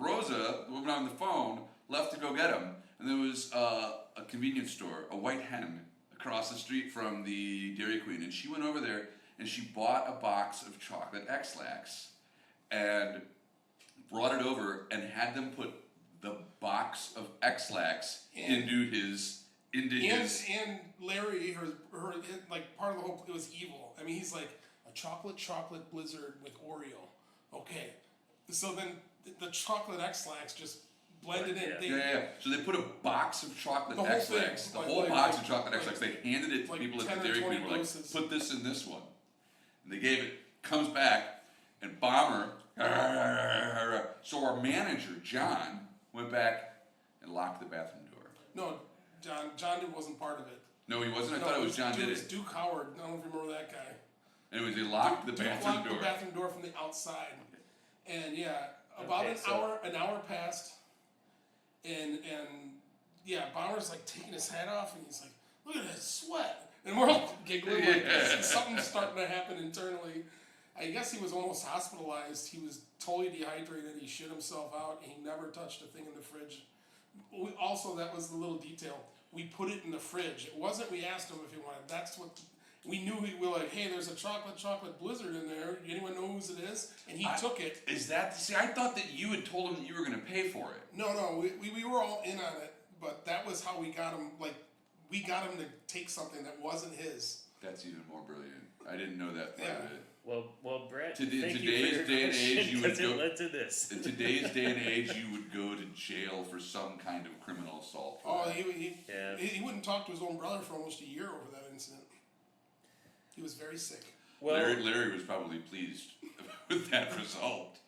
Rosa, the woman on the phone, left to go get them. And there was a convenience store, a White Hen, across the street from the Dairy Queen. And she went over there and she bought a box of chocolate X-Lax and brought it over and had them put the box of X-Lax into his. And Larry, her part of the whole, it was evil. I mean, he's like, a chocolate blizzard with Oreo. Okay. So then the chocolate X-Lax just blended in. Yeah. So they put a box of chocolate The whole X-Lax, thing. the whole box of chocolate X-Lax. They handed it to people at the Dairy Queen. Were put this in this one. And they gave it. Comes back, and Bomber. So our manager John went back and locked the bathroom door. No, John wasn't part of it. No, he wasn't. I thought it was John did it. It was Duke Howard. I don't know if you remember that guy. Anyways, he locked the bathroom door. Locked the bathroom door from the outside. And about an hour passed, and Bomber's taking his hat off, and he's like, "Look at that sweat," and we're all giggling. Something's starting to happen internally, I guess he was almost hospitalized. He was totally dehydrated. He shit himself out. And he never touched a thing in the fridge. Also, that was the little detail. We put it in the fridge. It wasn't we asked him if he wanted. That's what we knew. We were like, hey, there's a chocolate blizzard in there. Anyone know whose it is? And he took it. Is that? See, I thought that you had told him that you were going to pay for it. No, we were all in on it. But that was how we got him. Like, we got him to take something that wasn't his. That's even more brilliant. I didn't know that part of it. Well, Brett. Today's day and age, you would go. Led to this. In today's day and age, you would go to jail for some kind of criminal assault. Oh, he wouldn't talk to his own brother for almost a year over that incident. He was very sick. Well, Larry was probably pleased with that result.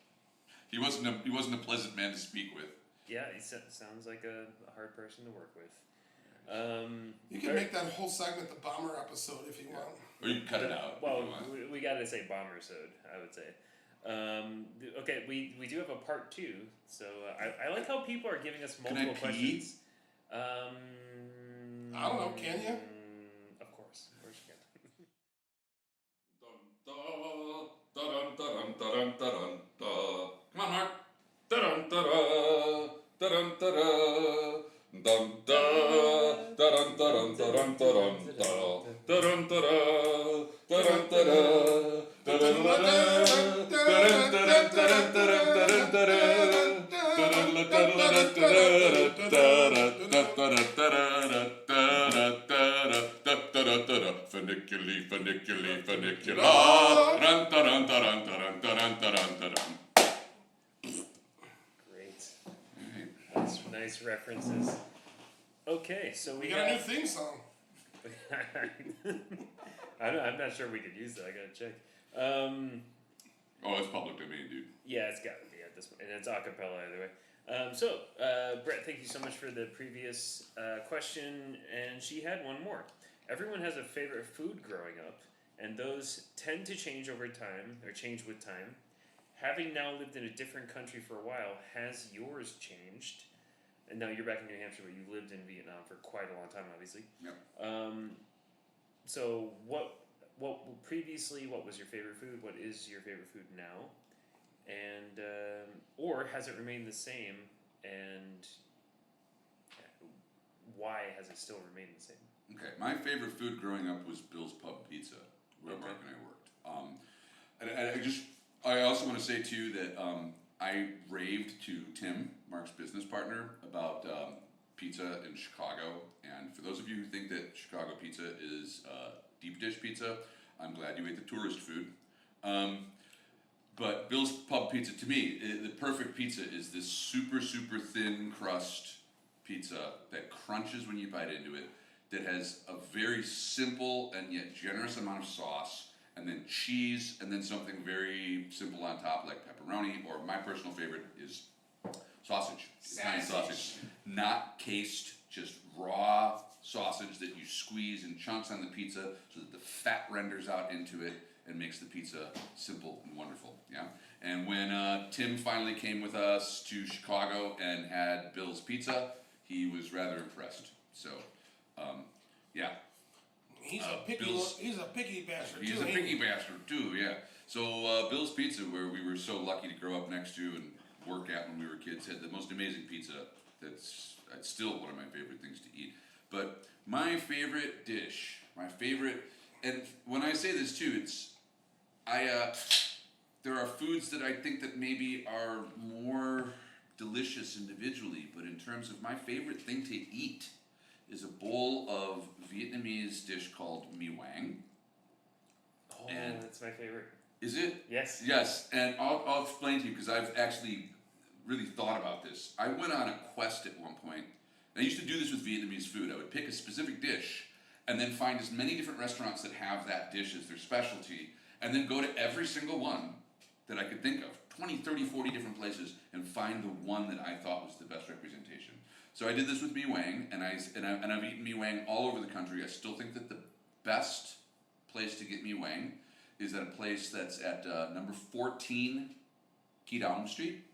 He wasn't a pleasant man to speak with. yeah, he sounds like a hard person to work with. You can make that whole segment the bomber episode if you want. Or you can cut it out. Well, we got to say bomber-sode, I would say. Okay, we do have a part 2, so I like how people are giving us multiple questions. I don't know, can you? Of course you can. Come on, Mark. Dum da dum dum dum dum dum dum Great. Nice references. Okay, so We got a new theme song. I'm not sure we could use that. I gotta check. Oh, it's public domain, dude. Yeah, it's got to be at this point, and it's a cappella either way. Brett, thank you so much for the previous question, and she had one more. Everyone has a favorite food growing up, and those tend to change over time, or change with time. Having now lived in a different country for a while, has yours changed? And now you're back in New Hampshire, but you lived in Vietnam for quite a long time, obviously. Yep. So what previously? What was your favorite food? What is your favorite food now? And or has it remained the same? And why has it still remained the same? Okay, my favorite food growing up was Bill's Pub Pizza, where Mark and I worked. I also want to say too that I raved to Tim, Mark's business partner, about pizza in Chicago. And for those of you who think that Chicago pizza is deep dish pizza, I'm glad you ate the tourist food. But Bill's Pub Pizza, to me, the perfect pizza is this super, super thin crust pizza that crunches when you bite into it, that has a very simple and yet generous amount of sauce, and then cheese, and then something very simple on top like pepperoni, or my personal favorite is sausage. Italian sausage. Not cased, just raw sausage that you squeeze in chunks on the pizza so that the fat renders out into it and makes the pizza simple and wonderful. Yeah. And when Tim finally came with us to Chicago and had Bill's Pizza, he was rather impressed. So, yeah. He's a picky bastard. He's a picky bastard too. Yeah. So Bill's Pizza, where we were so lucky to grow up next to and work at when we were kids, had the most amazing pizza. It's still one of my favorite things to eat. But my favorite dish, and when I say this too, there are foods that I think that maybe are more delicious individually, but in terms of my favorite thing to eat is a bowl of Vietnamese dish called mi Wang. Oh, and that's my favorite. Is it? Yes. Yes, and I'll explain to you because I've actually really thought about this. I went on a quest at one point. I used to do this with Vietnamese food. I would pick a specific dish and then find as many different restaurants that have that dish as their specialty, and then go to every single one that I could think of, 20, 30, 40 different places, and find the one that I thought was the best representation. So I did this with mi Wang, and I've eaten mi Wang all over the country. I still think that the best place to get mi Wang is at a place that's at number 14 Kee Dong Street.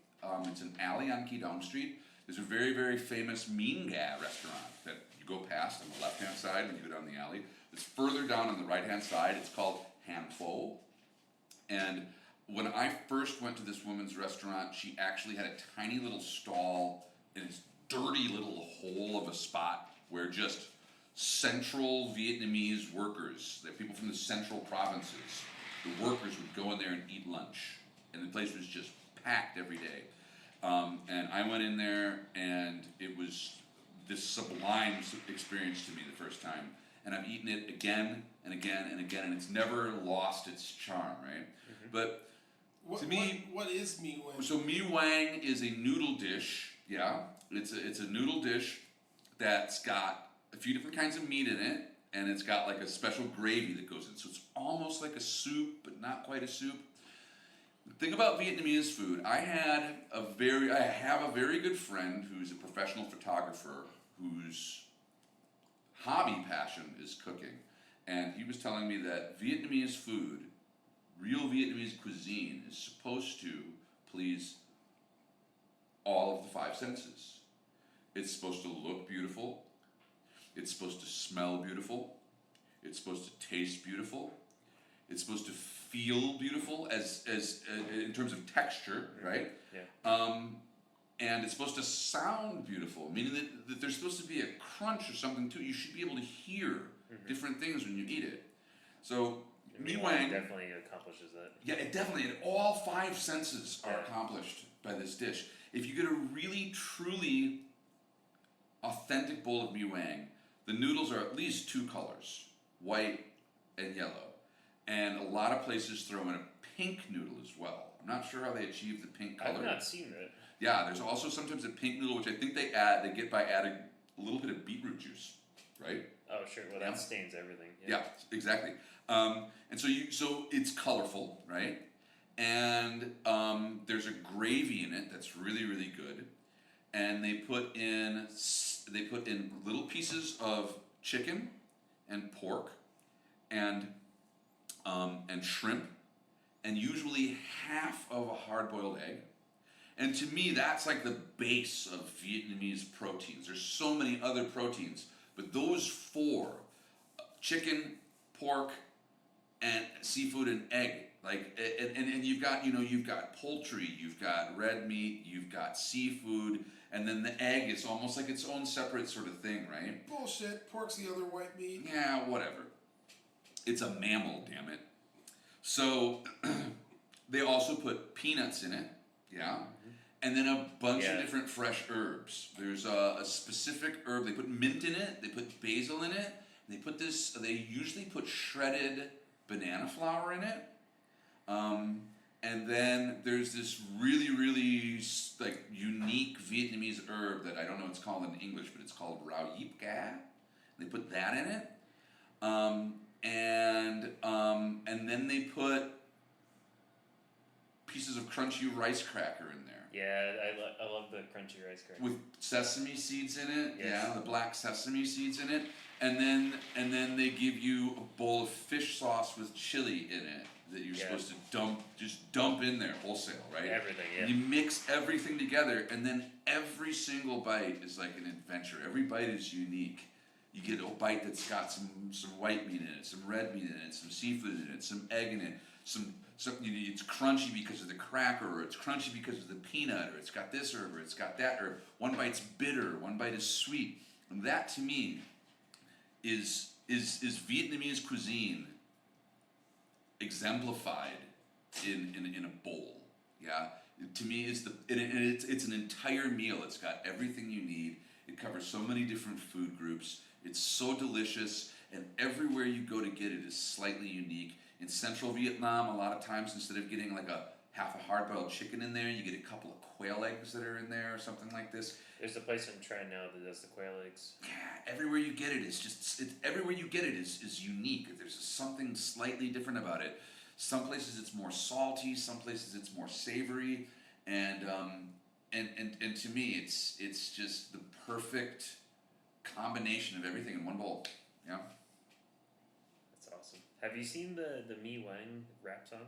It's an alley on Kee Dong Street. There's a very, very famous Mean Ga restaurant that you go past on the left-hand side when you go down the alley. It's further down on the right-hand side. It's called Han Pho. And when I first went to this woman's restaurant, she actually had a tiny little stall in this dirty little hole of a spot where just central Vietnamese workers, the people from the central provinces, the workers would go in there and eat lunch. And the place was just packed every day. And I went in there, and it was this sublime experience to me the first time. And I've eaten it again and again and again, and it's never lost its charm, right? Mm-hmm. But to me, what is mi wang? So mi wang is a noodle dish. Yeah, it's a noodle dish that's got a few different kinds of meat in it, and it's got like a special gravy that goes in. So it's almost like a soup, but not quite a soup. The thing about Vietnamese food, I have a very good friend who's a professional photographer whose hobby passion is cooking, and he was telling me that Vietnamese food, real Vietnamese cuisine, is supposed to please all of the five senses. It's supposed to look beautiful. It's supposed to smell beautiful. It's supposed to taste beautiful. It's supposed to feel beautiful as in terms of texture, right? Yeah. And it's supposed to sound beautiful, meaning that there's supposed to be a crunch or something too. You should be able to hear different things when you eat it. So mi wang definitely accomplishes that. Yeah, it definitely. And all five senses are accomplished by this dish. If you get a really, truly authentic bowl of mi wang, the noodles are at least two colors, white and yellow. And a lot of places throw in a pink noodle as well. I'm not sure how they achieve the pink color. I've not seen it. Yeah, there's also sometimes a pink noodle, which I think they get by adding a little bit of beetroot juice, right? Oh, sure. Well, that stains everything. Yeah, exactly. And so it's colorful, right? And there's a gravy in it that's really, really good. And they put in little pieces of chicken and pork and shrimp, and usually half of a hard-boiled egg. And to me, that's like the base of Vietnamese proteins. There's so many other proteins, but those four, chicken, pork, and seafood and egg, like, and you've got poultry, you've got red meat, you've got seafood, and then the egg is almost like its own separate sort of thing, right? Bullshit. Pork's the other white meat. Yeah, whatever. It's a mammal, damn it. So they also put peanuts in it, yeah, and then a bunch of different fresh herbs. There's a specific herb. They put mint in it. They put basil in it. They put this. They usually put shredded banana flour in it. And then there's this really, really like unique Vietnamese herb that I don't know what it's called in English, but it's called rau yip ga. They put that in it. And then they put pieces of crunchy rice cracker in there. Yeah, I love the crunchy rice cracker. With sesame seeds in it. Yes. Yeah, the black sesame seeds in it. And then they give you a bowl of fish sauce with chili in it that you're supposed to dump in there wholesale, right? Everything, yeah. You mix everything together, and then every single bite is like an adventure. Every bite is unique. You get a bite that's got some white meat in it, some red meat in it, some seafood in it, some egg in it, it's crunchy because of the cracker, or it's crunchy because of the peanut, or it's got this herb, or it's got that herb. One bite's bitter, one bite is sweet. And that to me is Vietnamese cuisine exemplified in a bowl. Yeah, to me it's an entire meal. It's got everything you need. It covers so many different food groups. It's so delicious, and everywhere you go to get it is slightly unique. In central Vietnam, a lot of times instead of getting like half a hard-boiled chicken in there, you get a couple of quail eggs that are in there or something like this. There's a place I'm trying now that does the quail eggs. Yeah, everywhere you get it everywhere you get it is unique. There's something slightly different about it. Some places it's more salty, some places it's more savory, and to me it's just the perfect combination of everything in one bowl. Yeah. That's awesome. Have you seen the Mi Wang rap song?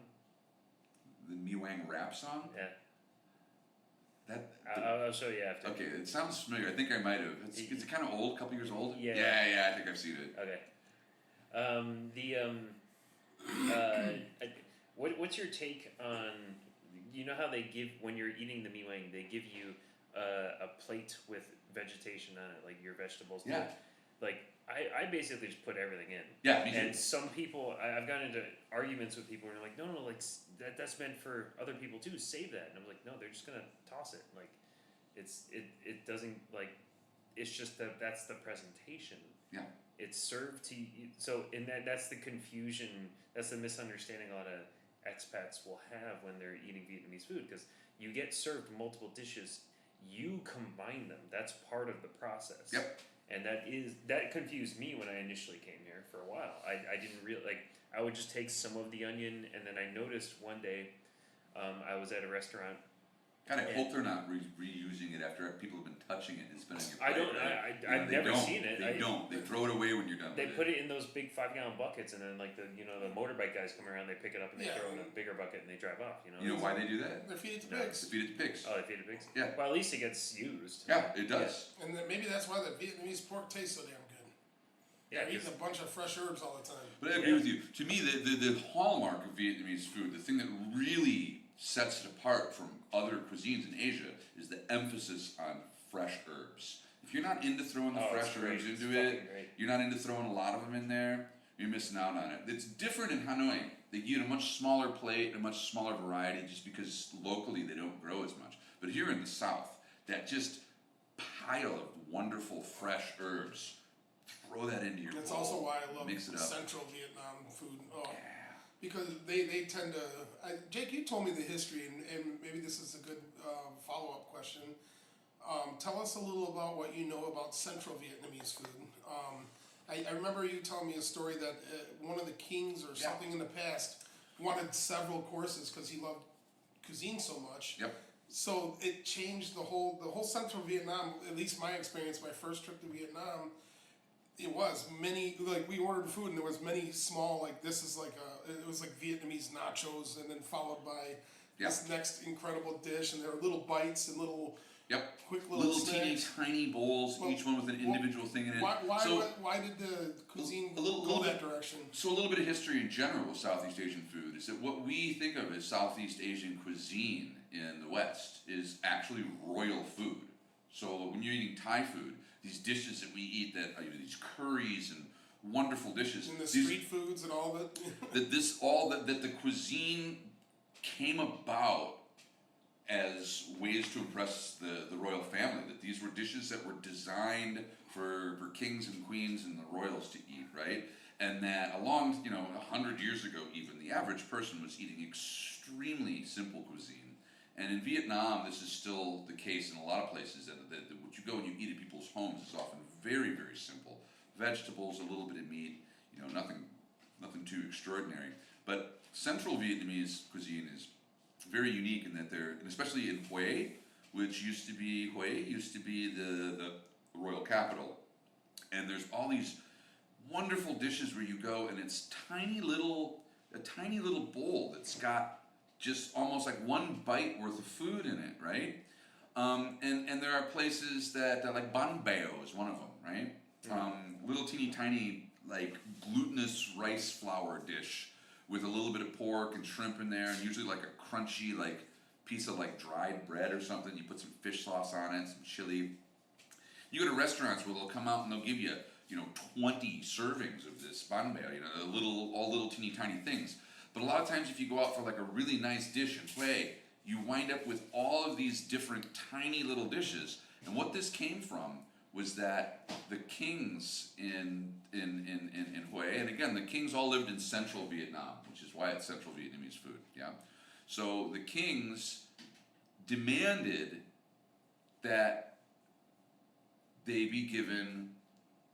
The Mi Wang rap song? Yeah. I'll show you after. Okay, it sounds familiar. I think I might have. It's kind of old, a couple years old. Yeah. Yeah, I think I've seen it. Okay. What's your take on, you know how they give, when you're eating the mee wang, they give you a plate with vegetation on it, like your vegetables. Yeah. Like, I basically just put everything in. Yeah, me too. And some people, I've gotten into arguments with people who are like, no, like, that's meant for other people too, save that. And I'm like, no, they're just gonna toss it. Like, it doesn't, like, it's just that's the presentation. Yeah. It's served to you. So, and that's the confusion, that's the misunderstanding a lot of expats will have when they're eating Vietnamese food, because you get served multiple dishes, you combine them. That's part of the process. Yep. And that confused me when I initially came here for a while. I didn't really, like, I would just take some of the onion, and then I noticed one day, I was at a restaurant. God, I hope they're not reusing it after people have been touching it and spinning your plate. I don't. Right? I've never seen it. They don't. They throw it away when you're done. They with put it in those big 5-gallon buckets, and then like the motorbike guys come around, they pick it up and they Yeah. throw it in a bigger bucket and they drive off. You know why they do that? They feed it to No. pigs. To feed it to pigs. Oh, they feed it pigs. Yeah. Well, at least it gets used. Yeah, it does. And then maybe that's why the Vietnamese pork tastes so damn good. Yeah. They're eating a bunch of fresh herbs all the time. But I agree with you. To me, the hallmark of Vietnamese food, the thing that really sets it apart from other cuisines in Asia, is the emphasis on fresh herbs. If you're not into throwing the fresh herbs into it, you're not into throwing a lot of them in there, you're missing out on it. It's different in Hanoi. They get a much smaller plate, a much smaller variety, just because locally they don't grow as much. But here in the South, that just pile of wonderful fresh herbs, throw that into your That's bowl, also why I love mix it up. Central Vietnam food. Oh, Yeah. because they tend to. Jake, you told me the history, and maybe this is a good follow-up question. Tell us a little about what you know about Central Vietnamese food. I remember you telling me a story that one of the kings or something in the past wanted several courses because he loved cuisine so much. Yep. So it changed the whole Central Vietnam. At least my experience, my first trip to Vietnam. It was many, like we ordered food and there was many small, like this is like it was like Vietnamese nachos and then followed by this next incredible dish, and there were little bites and little quick little teeny tiny bowls, each one with an individual thing in it. Why did the cuisine go that direction? So a little bit of history in general with Southeast Asian food is that what we think of as Southeast Asian cuisine in the West is actually royal food. So when you're eating Thai food, these dishes that we eat that are these curries and wonderful dishes, and the street foods and all of it. that the cuisine came about as ways to impress the royal family. That these were dishes that were designed for kings and queens and the royals to eat, right? And that along 100 years ago, even the average person was eating extremely simple cuisine. And in Vietnam, this is still the case in a lot of places. That what you go and you eat at people's homes is often very, very simple. Vegetables, a little bit of meat, nothing too extraordinary. But Central Vietnamese cuisine is very unique in that and especially in Hue, which used to be the royal capital. And there's all these wonderful dishes where you go and it's a tiny little bowl that's got just almost like one bite worth of food in it, right? And there are places that like Ban Bao is one of them, right? Little teeny tiny like glutinous rice flour dish with a little bit of pork and shrimp in there, and usually like a crunchy like piece of like dried bread or something. You put some fish sauce on it, some chili. You go to restaurants where they'll come out and they'll give you 20 servings of this Ban Bao, all little teeny tiny things. But a lot of times if you go out for like a really nice dish and play, you wind up with all of these different tiny little dishes. And what this came from was that the kings in Hue, and again, the kings all lived in central Vietnam, which is why it's Central Vietnamese food, yeah? So the kings demanded that they be given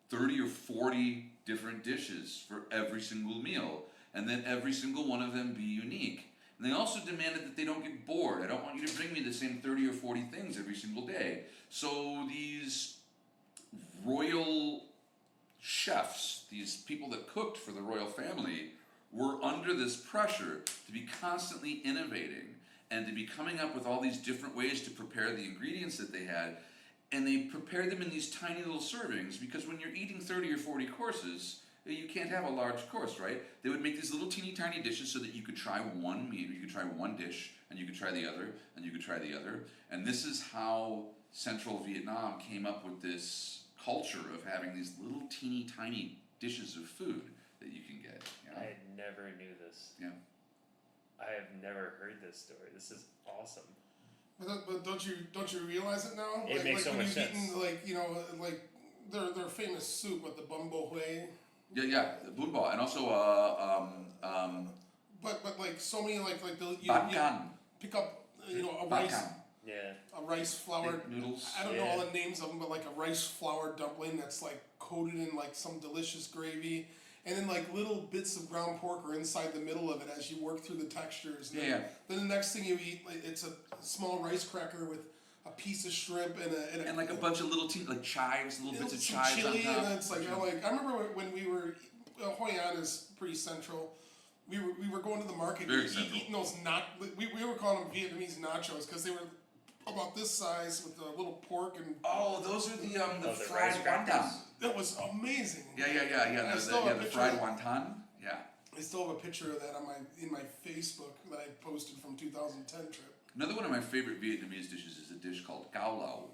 30 or 40 different dishes for every single meal, and then every single one of them be unique. And they also demanded that they don't get bored. I don't want you to bring me the same 30 or 40 things every single day. So these royal chefs, these people that cooked for the royal family, were under this pressure to be constantly innovating and to be coming up with all these different ways to prepare the ingredients that they had. And they prepared them in these tiny little servings, because when you're eating 30 or 40 courses, you can't have a large course, right? They would make these little teeny tiny dishes so that you could try one meal, you could try one dish, and you could try the other, and you could try the other. And this is how Central Vietnam came up with this culture of having these little teeny tiny dishes of food that you can get. You know? I never knew this. Yeah. I have never heard this story. This is awesome. But don't you realize it now? It makes so when much you've sense. eaten, like their famous soup with the bumbo hui. Yeah, the bun bò, and also But like so many like the you bát canh. pick up a Bát rice canh. Yeah. a rice flour Noodles. I don't know Yeah. all the names of them, but like a rice flour dumpling that's like coated in like some delicious gravy, and then like little bits of ground pork are inside the middle of it as you work through the textures. And then the next thing you eat, like, it's a small rice cracker with a piece of shrimp and like a bunch of little like chives, little bits of some chives chili, on top. and then it's like I remember when we were Hoi An is pretty central. We were going to the market eating those we were calling them Vietnamese nachos because they were about this size with a little pork and those are the the fried rice crackers. wonton. that was amazing. Yeah. The fried wonton. Yeah. I still have a picture of that in my Facebook that I posted from 2010 trip. Another one of my favorite Vietnamese dishes is a dish called cao lao.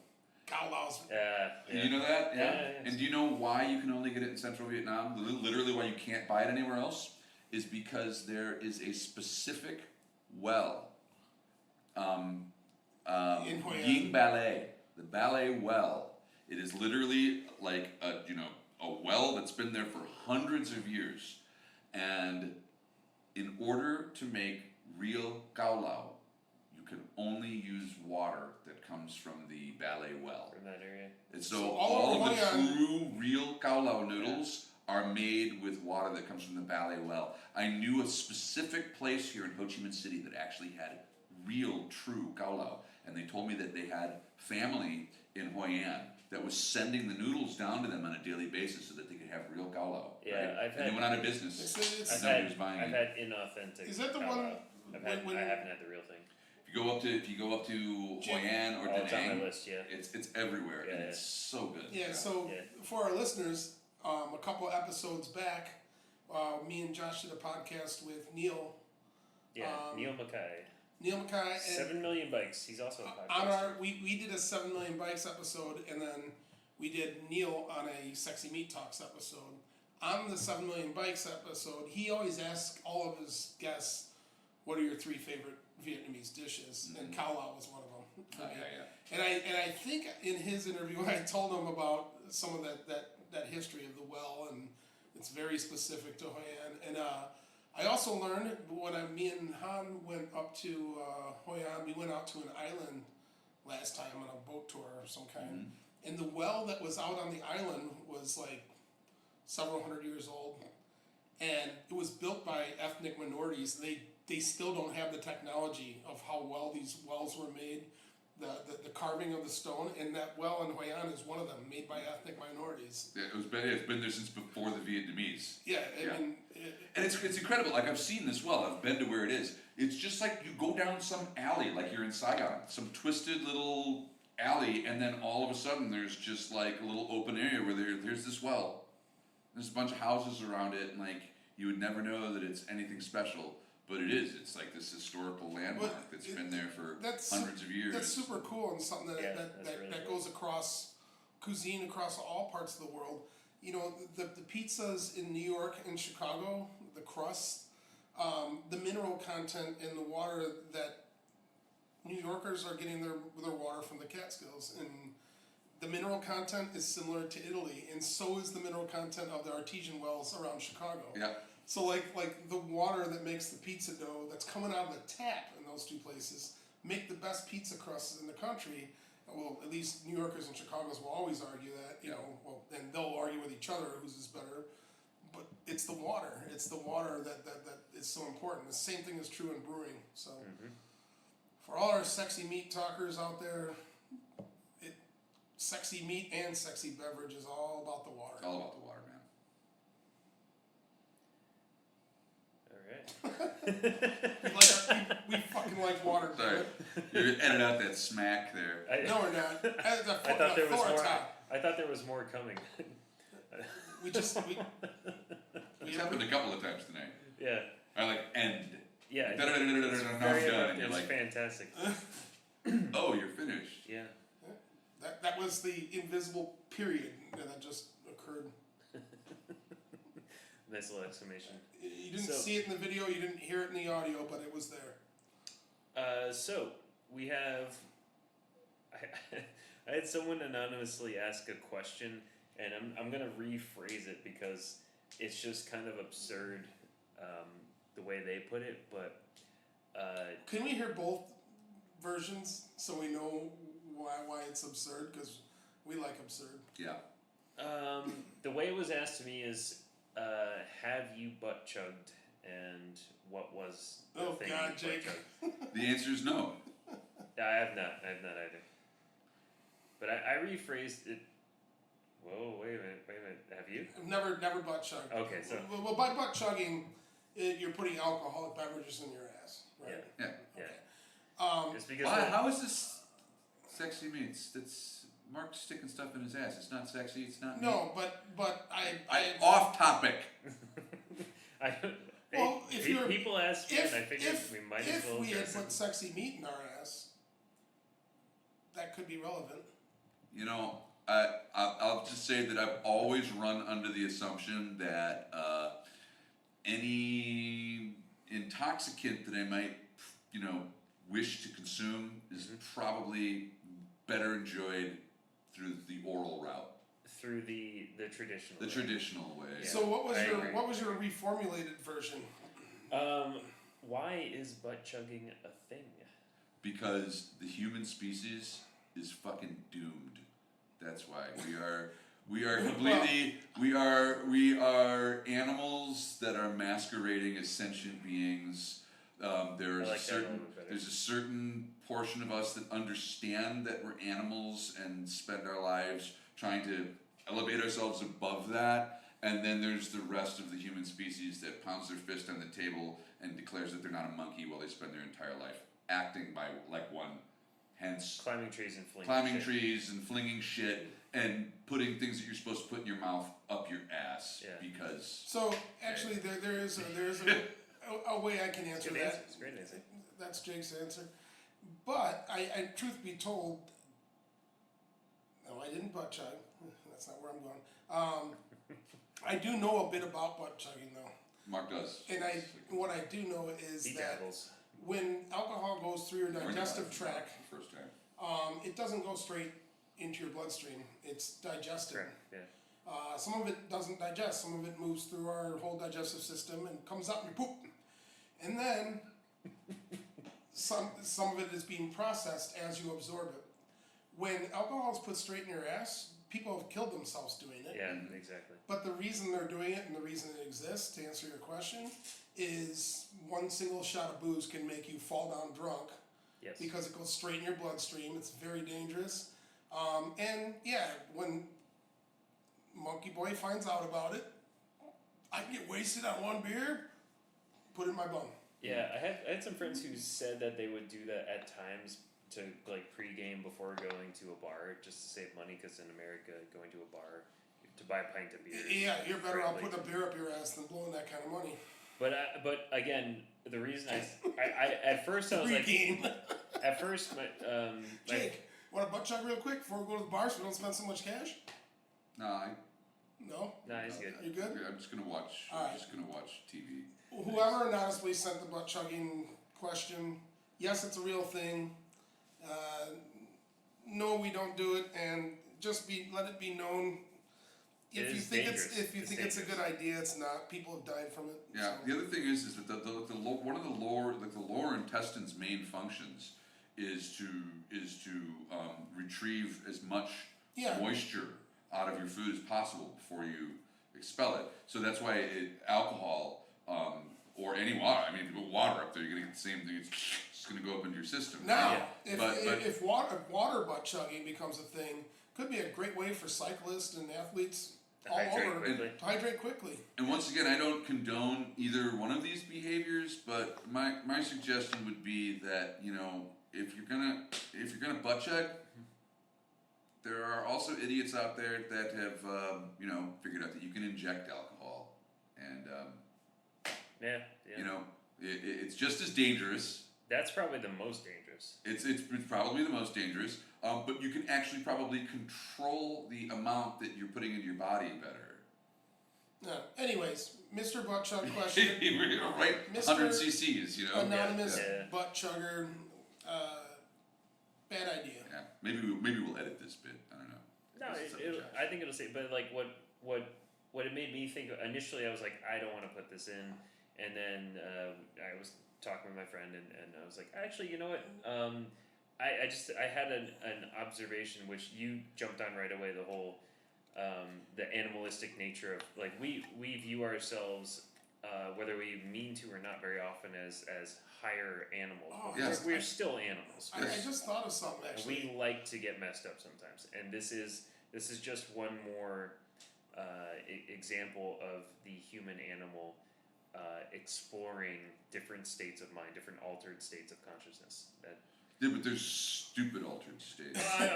Cao Lao's. Yeah. You know that? Yeah. And do you know why you can only get it in Central Vietnam? Literally why you can't buy it anywhere else? Is because there is a specific well. In Hoi An. Ying Ballet, the ballet well. It is literally like a well that's been there for hundreds of years. And in order to make real cao lao, you can only use water that comes from the ballet well. From that area. And So so all all of the of Hoi true real cao lao noodles are made with water that comes from the ballet well. I knew a specific place here in Ho Chi Minh City that actually had real true cao lao, and they told me that they had family in Hoi An that was sending the noodles down to them on a daily basis so that they could have real cao lao. Yeah, right? I've and they had- went out of business. It's- and nobody was buying I've it. had inauthentic. Is that the Cao one Lao. when- I haven't had the real thing. If you go up to Hoi An or Oh, it's on my Da Nang, list, yeah. it's everywhere and Yeah. it's so good. Yeah, so Yeah. for our listeners, a couple episodes back, me and Josh did a podcast with Neil Yeah, Neil Mackay. Mackay, and 7 million bikes. He's also a podcast. on our we did a 7 Million Bikes episode, and then we did Neil on a Sexy Meat Talks episode. On the 7 Million Bikes episode, he always asks all of his guests, "What are your 3 favorite Vietnamese dishes?" And Cao Lao was one of them. For me. And I think in his interview, I told him about some of that history of the well, and it's very specific to Hoi An. And I also learned when me and Han went up to Hoi An, we went out to an island last time on a boat tour of some kind. And the well that was out on the island was like several hundred years old. And it was built by ethnic minorities. They still don't have the technology of how well these wells were made, the carving of the stone, and that well in Hoi An is one of them, made by ethnic minorities. Yeah, it's been there since before the Vietnamese. Yeah, I mean... And it's incredible. Like, I've seen this well. I've been to where it is. It's just like you go down some alley, like you're in Saigon, some twisted little alley, and then all of a sudden there's just like a little open area where there's this well. There's a bunch of houses around it, and like you would never know that it's anything special, but it is. It's like this historical landmark that's been there for hundreds of years. That's super cool, and something that really that cool. goes across cuisine across all parts of the world. You know, the pizzas in New York and Chicago, the crust, the mineral content in the water that New Yorkers are getting their water from the Catskills, and the mineral content is similar to Italy, and so is the mineral content of the artesian wells around Chicago. Yeah. So like the water that makes the pizza dough that's coming out of the tap in those two places make the best pizza crusts in the country. Well, at least New Yorkers and Chicagoans will always argue that, and they'll argue with each other whose is better. But it's the water. It's the water that is so important. The same thing is true in brewing. So for all our sexy meat talkers out there, sexy meat and sexy beverage is all about the water. It's all about the water, man. All right. we fucking like water. Sorry, you're gonna edit out that smack there. No, we're not. I thought there was more. I thought there was more coming. We just we It's happened a couple of times tonight. Yeah. I like end. Yeah. Now I'm done. And you're It's like, fantastic. oh, you're finished. Yeah. that was the invisible period that just occurred. Nice little exclamation. You didn't So- see it in the video, you didn't hear it in the audio, but it was there. So we have. I had someone anonymously ask a question, and I'm gonna rephrase it because it's just kind of absurd, the way they put it. But Can we hear both versions so we know why it's absurd? Because we like absurd. Yeah. the way it was asked to me is, have you butt chugged, and what was the Oh thing God, you Jake. butt chugged? The answer is no. I have not either. But I rephrased it. Whoa, wait a minute. Have you? I've never butt chugged. Okay, so Well, by butt chugging, you're putting alcoholic beverages in your ass, right? Yeah. yeah. It's because Why? How is this sexy meats? That's Mark sticking stuff in his ass. It's not sexy. It's not. No, but I Off topic. I, Well, if you're- people ask me, if and I figured if we might as if well we had address put it. sexy meat in our ass, that could be relevant. You know, I'll just say that I've always run under the assumption that any intoxicant that I might, wish to consume is probably better enjoyed through the oral route, Through the traditional. the way. traditional way. Yeah. So what was I agree. your reformulated version? Why is butt chugging a thing? Because the human species is fucking doomed. That's why we are completely we are animals that are masquerading as sentient beings. There's I like that a a little bit better. there's a certain portion of us that understand that we're animals and spend our lives trying to elevate ourselves above that. And then there's the rest of the human species that pounds their fist on the table and declares that they're not a monkey while they spend their entire life acting like one. Hence, Climbing trees and flinging climbing shit. trees and flinging shit and putting things that you're supposed to put in your mouth up your ass Yeah. because So actually, there is a way I can answer Good that. answer. It's a great answer. That's Jake's answer. But I truth be told, no, I didn't butt chug. That's not where I'm going. I do know a bit about butt chugging though, Mark does. and what I do know is He that dabbles. when alcohol goes through your Learned digestive about it tract, for the first time. it doesn't go straight into your bloodstream. It's digested. Correct. Yeah. Some of it doesn't digest. Some of it moves through our whole digestive system and comes out and you poop. And then some of it is being processed as you absorb it. When alcohol is put straight in your ass, people have killed themselves doing it. Yeah. Exactly. But the reason they're doing it and the reason it exists, to answer your question, is one single shot of booze can make you fall down drunk Yes. because it goes straight in your bloodstream. It's very dangerous. And yeah, when Monkey Boy finds out about it, I can get wasted on one beer, put it in my bum. Yeah, I had some friends who said that they would do that at times to like pregame before going to a bar just to save money because in America going to a bar to buy a pint of beer. Yeah, you're better off frankly, putting a beer up your ass than blowing that kind of money. But again, the reason I at first I was like Pre-game. at first my Jake, want a butt chug real quick before we go to the bar so we don't spend so much cash? No, No? nah, he's good. You good? I'm just gonna watch. All right. I'm just gonna watch TV. Whoever anonymously sent the butt chugging question, yes, it's a real thing. No, we don't do it, and just let it be known. It If you is think dangerous. it's It's a good idea, it's not. People have died from it. Yeah. so. The other thing is that one of the lower intestine's main functions is to retrieve as much Yeah. moisture out of your food as possible before you expel it. So that's why alcohol or any water. I mean, if you put water up there, you're gonna get the same thing. It's just gonna go up into your system. Now, Yeah. if water butt chugging becomes a thing, could be a great way for cyclists and athletes To all hydrate over quickly. to hydrate quickly. And once again, I don't condone either one of these behaviors, but my suggestion would be that if you're gonna butt chug, there are also idiots out there that have, figured out that you can inject alcohol, and Yeah. it's just as dangerous. That's probably the most dangerous. It's probably the most dangerous, but you can actually probably control the amount that you're putting into your body better. No. Anyways, Mr. Butt Chug question. Right, Mr. 100 cc's, Anonymous Yeah. butt chugger. Bad idea. Yeah, maybe we'll edit this bit. I don't know. No, I think it'll say. But like what it made me think initially, I was like, I don't want to put this in, and then I was talking with my friend, and I was like, actually, you know what? I had an observation which you jumped on right away. The whole the animalistic nature of like we view ourselves. Whether we mean to or not, very often as higher animals. Oh, But yes. we're still animals. I just thought of something And actually. we like to get messed up sometimes, and this is just one more example of the human animal exploring different states of mind, different altered states of consciousness. That Yeah, but there's stupid altered states. I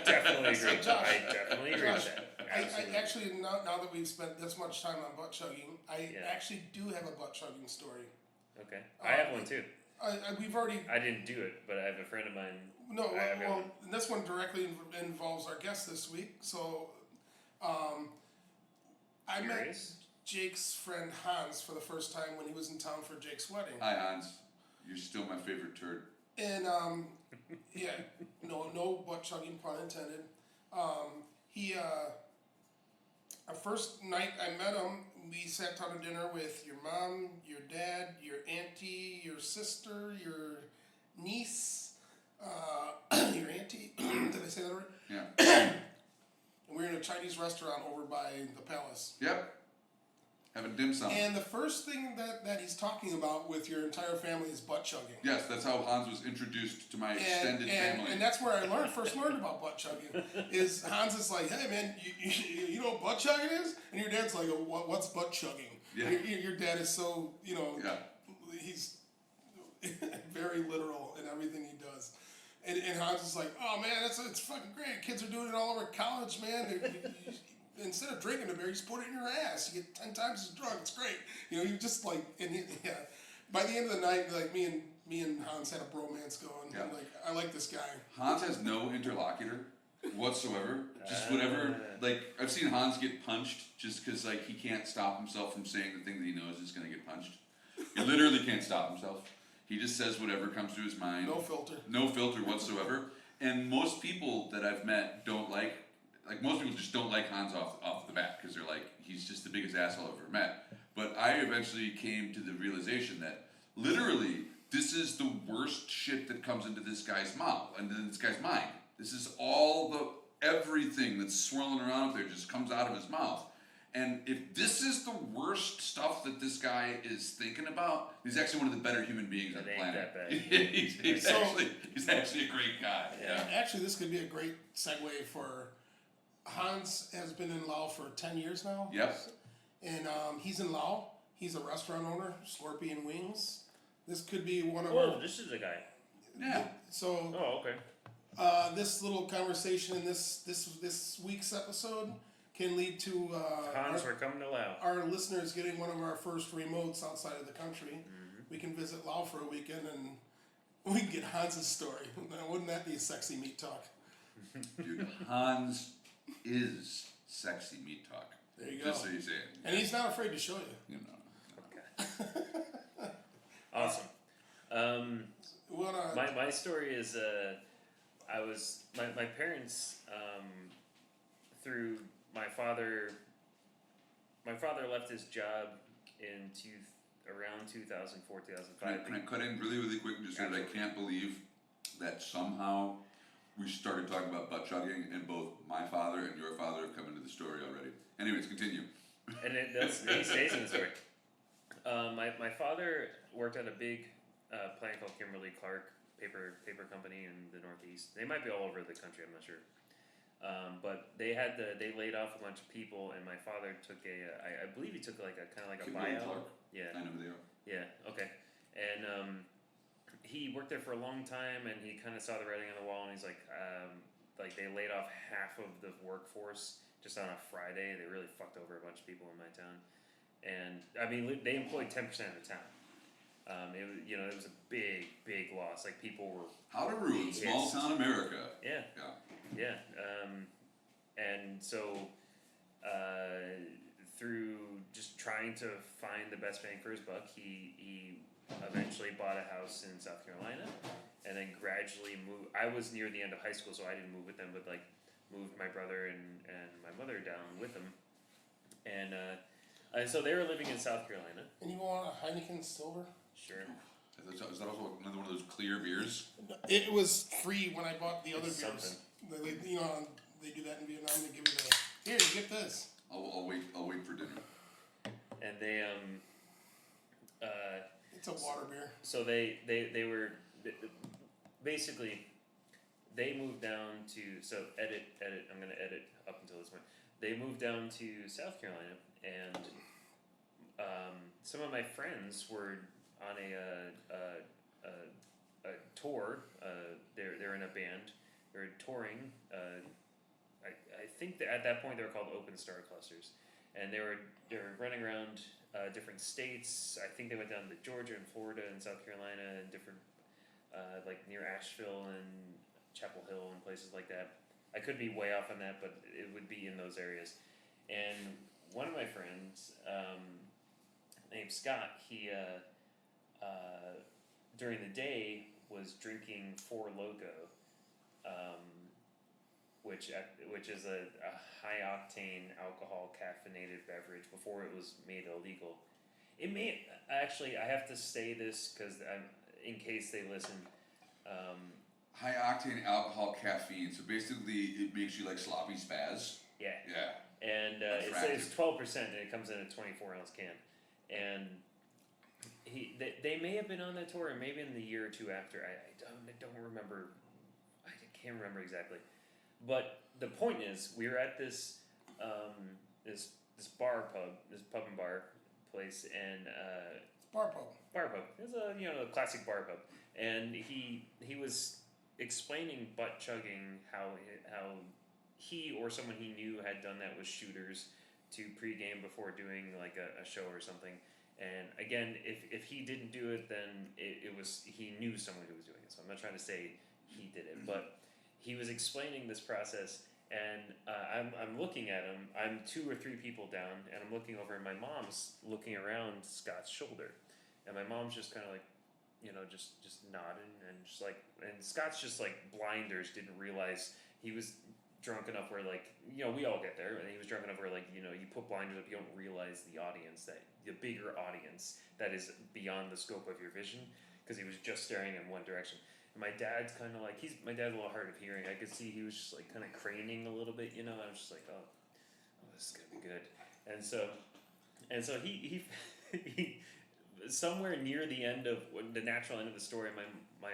definitely agree. Josh, I definitely agree Josh, with that. I Absolutely. actually now that we've spent this much time on butt chugging, I Yeah. actually do have a butt chugging story. Okay, I have one too. We've already I didn't do it, but I have a friend of mine. no. I have Well, one. this one directly involves our guest this week. So, I met Curious? Jake's friend Hans for the first time when he was in town for Jake's wedding. Hi Hans, you're still my favorite turd. And yeah, no butt chugging, pun intended. Our first night I met him, we sat down to dinner with your mom, your dad, your auntie, your sister, your niece, your auntie. Did I say that right? Yeah. And we were in a Chinese restaurant over by the palace. Yep. Having dim sum. And the first thing that he's talking about with your entire family is butt chugging. Yes, that's how Hans was introduced to my extended family. And that's where I first learned about butt chugging. Is Hans is like, hey man, you know what butt chugging is? And your dad's like, oh, what's butt chugging? Yeah. Your dad is so, Yeah. he's very literal in everything he does. And Hans is like, oh man, it's fucking great. Kids are doing it all over college, man. Instead of drinking a beer, you just put it in your ass. You get 10 times as drunk. It's great. You just like, yeah. By the end of the night, like me and Hans had a bromance going. Yeah. I'm like, I like this guy. Hans has no interlocutor whatsoever. Just whatever. Like I've seen Hans get punched just because like he can't stop himself from saying the thing that he knows is going to get punched. He literally can't stop himself. He just says whatever comes to his mind. No filter. No filter whatsoever. And most people that I've met don't like most people just don't like Hans off the bat because they're like, he's just the biggest asshole I've ever met. But I eventually came to the realization that literally this is the worst shit that comes into this guy's mouth and in this guy's mind. This is everything that's swirling around up there just comes out of his mouth. And if this is the worst stuff that this guy is thinking about, he's actually one of the better human beings on the It ain't planet. that bad. he's actually a great guy. Yeah. Actually, this could be a great segue for Hans has been in Laos for 10 years now. Yep. And he's in Laos. He's a restaurant owner, Scorpion Wings. This could be one of Oh, our... this is a guy. Yeah. So... Oh, okay. this little conversation in this week's episode can lead to Hans, we're coming to Laos. our listeners getting one of our first remotes outside of the country. Mm-hmm. We can visit Laos for a weekend and we can get Hans's story. Now, wouldn't that be a sexy meat talk? Dude, Hans is sexy meat talk. There you Just go. so you say it. And he's not afraid to show you. You know. Okay. Awesome. My story is my parents through my father left his job in around 2004 2005. Can I cut in really, really quick and just say that I can't believe that somehow we started talking about butt chugging and both my father and your father have come into the story already. Anyways, continue. And he stays in the story. My father worked at a big plant called Kimberly-Clark paper company in the Northeast. They might be all over the country, I'm not sure. But they laid off a bunch of people, and my father took I believe he took like a kind of like a buyout. Clark? Yeah. I know who they are. Yeah. Okay. And he worked there for a long time, and he kind of saw the writing on the wall, and he's like, like they laid off half of the workforce just on a Friday. They really fucked over a bunch of people in my town, and I mean they employed 10% of the town. It was a big loss. Like people were How to ruin small town America. Yeah. Yeah. And so through just trying to find the best bang for his buck, he eventually bought a house in South Carolina, and then gradually moved. I was near the end of high school, so I didn't move with them, but like moved my brother and my mother down with them, and so they were living in South Carolina. And you want a Heineken Silver? Sure. Is that also another one of those clear beers? It was free when I bought the other It's beers. They do that in Vietnam. They give you here, you get this. I'll wait for dinner. And they It's a water beer. so they were basically they moved down to edit I'm gonna edit up until this point. They moved down to South Carolina, and some of my friends were on a tour. They're in a band. They're touring. I think that at that point they were called Open Star Clusters, and they were running around different states. I think they went down to Georgia and Florida and South Carolina and different like near Asheville and Chapel Hill and places like that. I could be way off on that, but it would be in those areas. And one of my friends, named Scott, he during the day was drinking Four Loko, which is a high octane alcohol caffeinated beverage before it was made illegal. It may actually, I have to say this because in case they listen. High octane alcohol caffeine. So basically, it makes you like sloppy spaz. Yeah. Yeah. And it's 12%, and it comes in a 24-ounce can. And they may have been on that tour, and maybe in the year or two after. I don't remember. I can't remember exactly. But the point is, we were at this this pub and bar place, and It's bar pub. bar pub. It's a classic bar pub, and he was explaining butt chugging how he or someone he knew had done that with shooters to pregame before doing like a show or something. And again, if he didn't do it, then it was he knew someone who was doing it. So I'm not trying to say he did it, but he was explaining this process, and I'm looking at him. I'm 2 or 3 people down, and I'm looking over, and my mom's looking around Scott's shoulder, and my mom's just kind of like, just nodding, and just like, and Scott's just like blinders, didn't realize he was drunk enough where like, we all get there, and he was drunk enough where like, you put blinders up, you don't realize the audience, that the bigger audience that is beyond the scope of your vision, because he was just staring in one direction. And my dad's kind of like, my dad's a little hard of hearing. I could see he was just like kind of craning a little bit, I was just like, oh, this is gonna be good. And so he somewhere near the end of the natural end of the story, my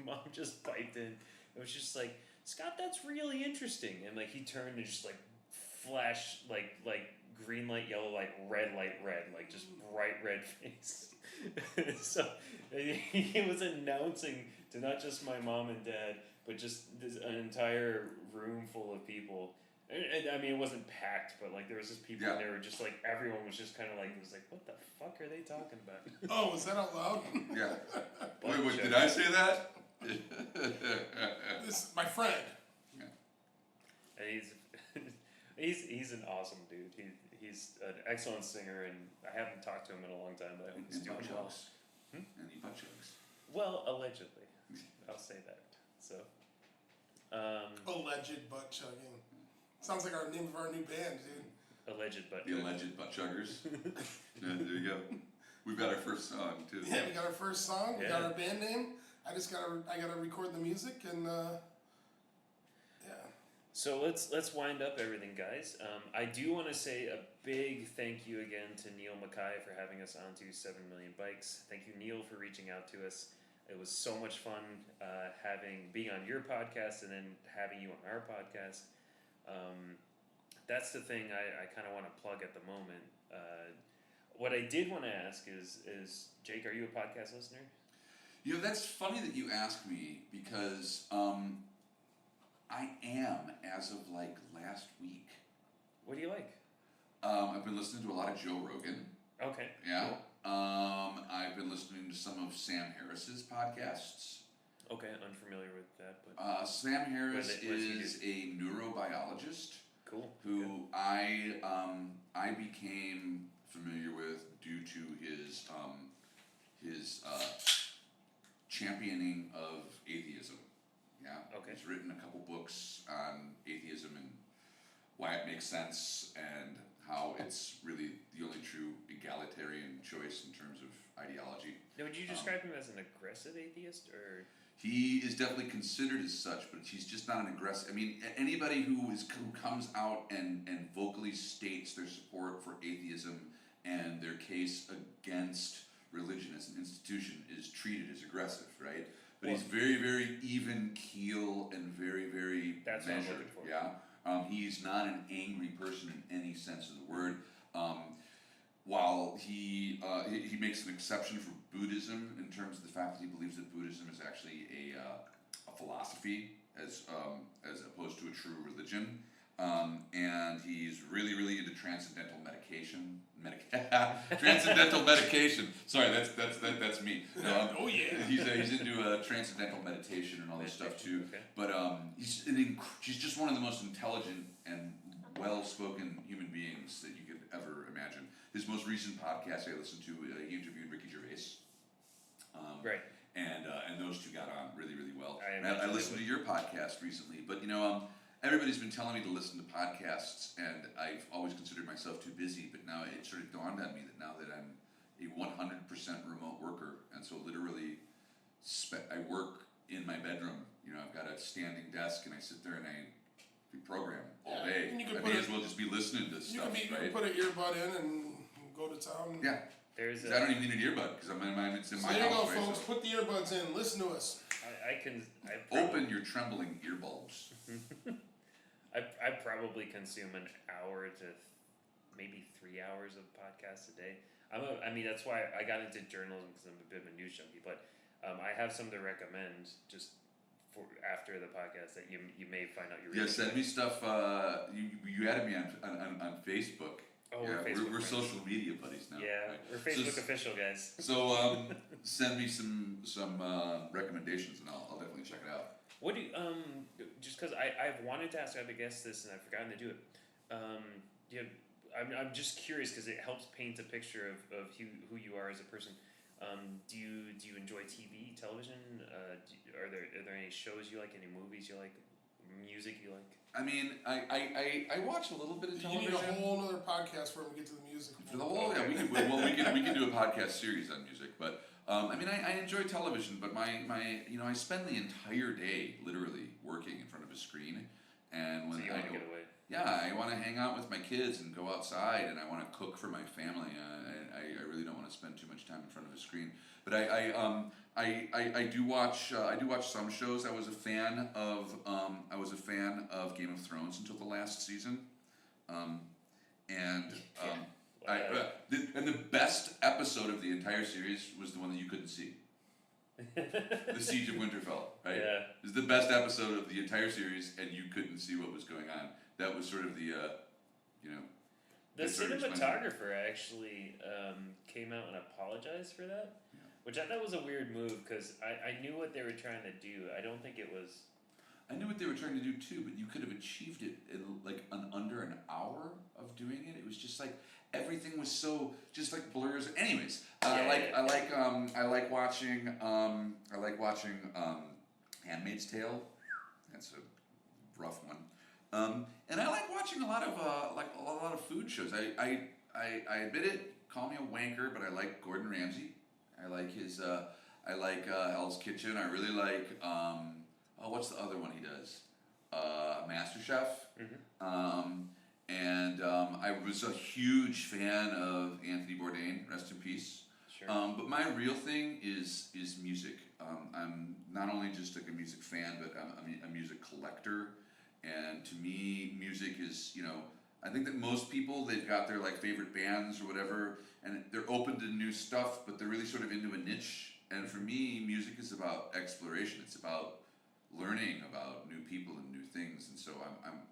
mom just piped in. It was just like, Scott, that's really interesting. And like he turned and just like flashed like green light, yellow light, red, like just bright red face. So he was announcing to not just my mom and dad, but just an entire room full of people. And I mean, it wasn't packed, but like there was just people, and they were just like, everyone was just kind of like, it was like, what the fuck are they talking about? Oh, was that out loud? Yeah. Wait, did I say that? This my friend. Yeah. And he's an awesome dude. He's an excellent singer, and I haven't talked to him in a long time, but I hope he's doing well. And he butt chugs. Well, allegedly, I'll say that. So. Alleged butt chugging. Sounds like our name of our new band, dude. Alleged butt. The alleged butt chuggers. Yeah, there you go. We've got our first song too. Yeah, we got our first song. We Yeah. got our band name. I gotta record the music, and yeah. So let's wind up everything, guys. I do want to say a big thank you again to Neil Mackay for having us onto 7 Million Bikes. Thank you, Neil, for reaching out to us. It was so much fun being on your podcast and then having you on our podcast. That's the thing I kind of want to plug at the moment. What I did want to ask is Jake, are you a podcast listener? That's funny that you ask me, because I am, as of like last week. What do you like? I've been listening to a lot of Joe Rogan. Okay. Yeah. Cool. I've been listening to some of Sam Harris's podcasts. Okay, unfamiliar with that, but Sam Harris what does he is a neurobiologist cool. who I became familiar with due to his championing of atheism. Yeah. Okay. He's written a couple books on atheism and why it makes sense and how it's really the only true egalitarian choice in terms of ideology. Now, would you describe him as an aggressive atheist, or? He is definitely considered as such, but he's just not an aggressive. I mean, anybody who comes out and vocally states their support for atheism and their case against religion as an institution is treated as aggressive, right? But he's very, very even keel and very, very That's what I'm measured. looking for. Yeah, he's not an angry person in any sense of the word. While he makes an exception for Buddhism in terms of the fact that he believes that Buddhism is actually a philosophy as opposed to a true religion, and he's really into transcendental medication. Transcendental medication. Sorry, that's me. No, Oh yeah. he's into transcendental meditation and all this stuff too. Okay. But he's just one of the most intelligent and well-spoken human beings that you could ever imagine. His most recent podcast I listened to, he interviewed Ricky Gervais. Right. And those two got on really well. I And I imagine listened they to your podcast recently, but everybody's been telling me to listen to podcasts, and I've always considered myself too busy. But now it sort of dawned on me that now that I'm a 100% remote worker, and so literally I work in my bedroom. I've got a standing desk, and I sit there and I program all Yeah, day. and you can I put may it- as well just be listening to You stuff, can right? put an earbud in and go to town. Yeah. There's 'Cause I don't even need an earbud because it's in So my there you go, house. Right? folks. So Put the earbuds in. Listen to us. I open your trembling earbulbs. I probably consume an hour to maybe 3 hours of podcasts a day. I mean, that's why I got into journalism because I'm a bit of a news junkie. But I have some to recommend just for after the podcast that you may find out you're Yeah, really send me stuff. You added me on Facebook. Oh, Yeah, we're Facebook we're friends. social media buddies now. Yeah, right? we're Facebook official guys. So send me some recommendations, and I'll definitely check it out. What do you, just because I've wanted to ask, I've guessed this and I've forgotten to do it. I'm just curious because it helps paint a picture of who you are as a person. Do you enjoy TV, television? Are there any shows you like? Any movies you like? Music you like? I mean, I watch a little bit of You television. need a whole other podcast for him to get to the music. For the whole, yeah, we can do a podcast series on music, but I mean, I enjoy television, but my I spend the entire day literally working in front of a screen, and when So you I want to go, get away? yeah, I want to hang out with my kids and go outside, and I want to cook for my family. I really don't want to spend too much time in front of a screen, but I do watch some shows. I was a fan of Game of Thrones until the last season, and the best episode of the entire series was the one that you couldn't see. The Siege of Winterfell, right? Yeah. It was the best episode of the entire series, and you couldn't see what was going on. That was sort of the, The It's very cinematographer actually came out and apologized for that, which I thought was a weird move because I knew what they were trying to do. I don't think it was. I knew what they were trying to do too, but you could have achieved it in like under an hour of doing it. It was just like everything was so just like blurs. Anyways, I like watching Handmaid's Tale. That's a rough one. And I like watching a lot of food shows. I admit it. Call me a wanker, but I like Gordon Ramsay. I like his. I like Hell's Kitchen. I really like. What's the other one he does? MasterChef. Mm-hmm. And I was a huge fan of Anthony Bourdain. Rest in peace. Sure. But my real thing is music. I'm not only just like a music fan, but I'm a music collector. And to me, music is, I think that most people, they've got their like favorite bands or whatever, and they're open to new stuff, but they're really sort of into a niche. And for me, music is about exploration. It's about learning about new people and new things, and so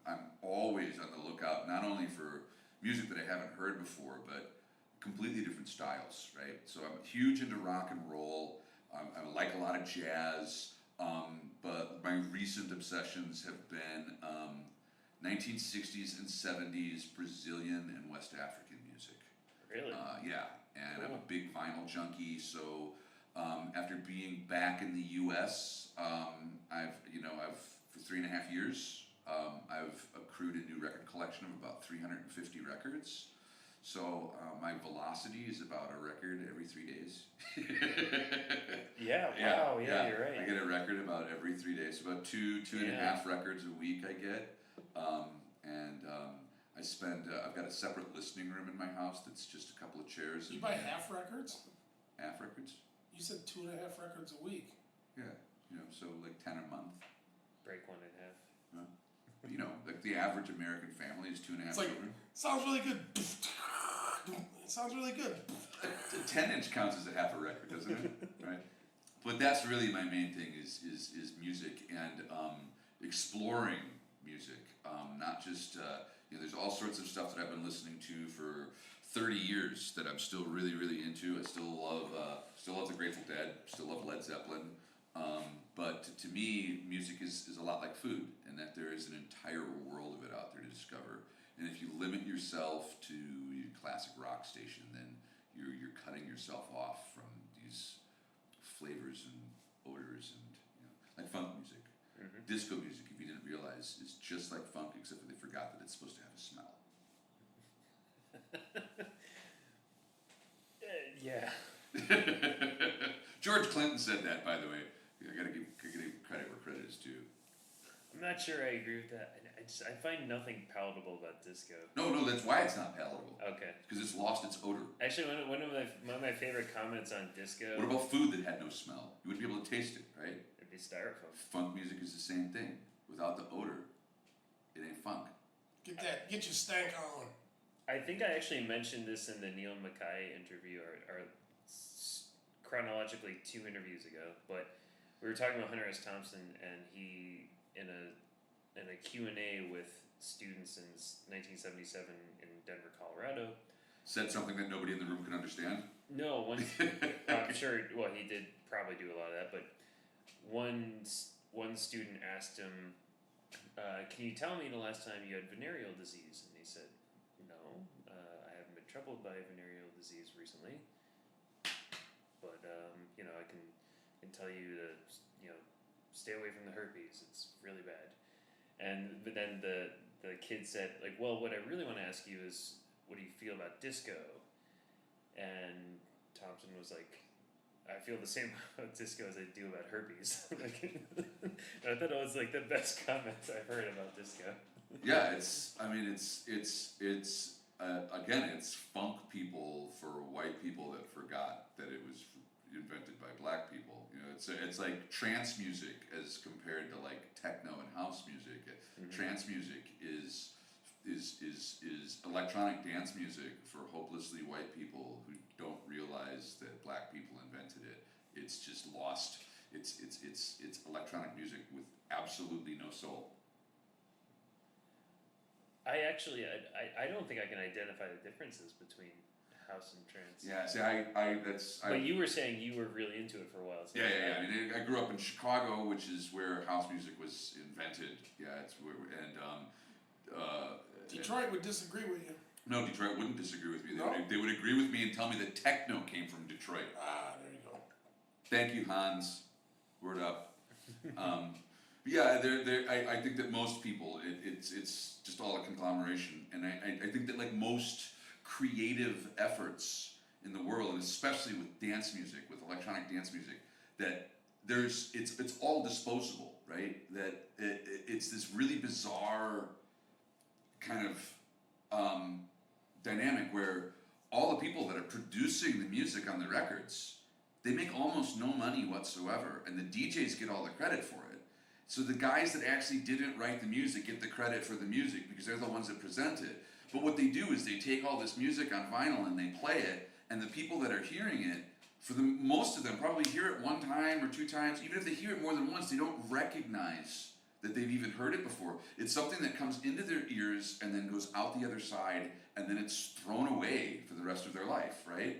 I'm always on the lookout, not only for music that I haven't heard before, but completely different styles, right? So I'm huge into rock and roll. I like a lot of jazz, but my recent obsessions have been 1960s and 70s Brazilian and West African music. Really? Yeah, and I'm a Cool. big vinyl junkie. So after being back in the U.S., I've for 3.5 years, I've accrued a new record collection of about 350 records. So my velocity is about a record every 3 days. Yeah. Wow. Yeah, you're right. I get a record about every 3 days. About two and a half records a week I get. I spend. I've got a separate listening room in my house that's just a couple of chairs. You buy half records? Half records? You said 2.5 records a week. Yeah, so like 10 a month. Break one in half. Huh? Like the average American family is 2.5 It's like, children. sounds really good. It sounds really good. A 10-inch counts as a half a record, doesn't it? Right. But that's really my main thing is music and exploring music. Not just there's all sorts of stuff that I've been listening to for 30 years that I'm still really, really into. I still love the Grateful Dead, still love Led Zeppelin. But to me, music is a lot like food, and that there is an entire world of it out there to discover. And if you limit yourself to your classic rock station, then you're cutting yourself off from these flavors and odors and like funk music. Mm-hmm. Disco music, if you didn't realize, is just like funk, except for they forgot that it's supposed to have a smell. Yeah. George Clinton said that, by the way. I gotta give credit where credit is due. I'm not sure I agree with that. I find nothing palatable about disco. No, that's why it's not palatable. Okay. Because it's lost its odor. Actually, one of my favorite comments on disco. What about food that had no smell? You wouldn't be able to taste it, right? It'd be styrofoam. Funk music is the same thing. Without the odor, it ain't funk. Get your stank on. I think I actually mentioned this in the Neil Mackay interview, or chronologically 2 interviews ago. But we were talking about Hunter S. Thompson, and he in a Q&A with students in 1977 in Denver, Colorado. Said something that nobody in the room could understand? No, I'm sure. Well, he did probably do a lot of that, but one student asked him, "Can you tell me the last time you had venereal disease?" And he said, "No, I haven't been troubled by venereal disease recently, but I can tell you to stay away from the herpes. It's really bad." But then the kid said, like, "Well, what I really want to ask you is, what do you feel about disco?" And Thompson was like, "I feel the same about disco as I do about herpes." And I thought it was like the best comments I've heard about disco. Yeah, again, it's funk people for white people that forgot that it was invented by black people. It's like trance music as compared to like techno and house music. Mm-hmm. Trance music is electronic dance music for hopelessly white people who don't realize that black people invented it. It's just lost. It's electronic music with absolutely no soul. I don't think I can identify the differences between house and trance. Yeah, see, But you were saying you were really into it for a while. So Yeah. I mean, I grew up in Chicago, which is where house music was invented. Yeah, it's where Detroit would disagree with you. No, Detroit wouldn't disagree with me. No? They would agree with me and tell me that techno came from Detroit. Ah, there you go. Thank you, Hans. Word up. But yeah, I think that most people, it's just all a conglomeration, and I think that like most creative efforts in the world, and especially with dance music, with electronic dance music, that it's all disposable, right? That it's this really bizarre kind of dynamic where all the people that are producing the music on the records, they make almost no money whatsoever, and the DJs get all the credit for it. So the guys that actually didn't write the music get the credit for the music because they're the ones that present it. But what they do is they take all this music on vinyl and they play it, and the people that are hearing it for the most of them, probably hear it one time or two times. Even if they hear it more than once, they don't recognize that they've even heard it before. It's something that comes into their ears and then goes out the other side, and then it's thrown away for the rest of their life, right?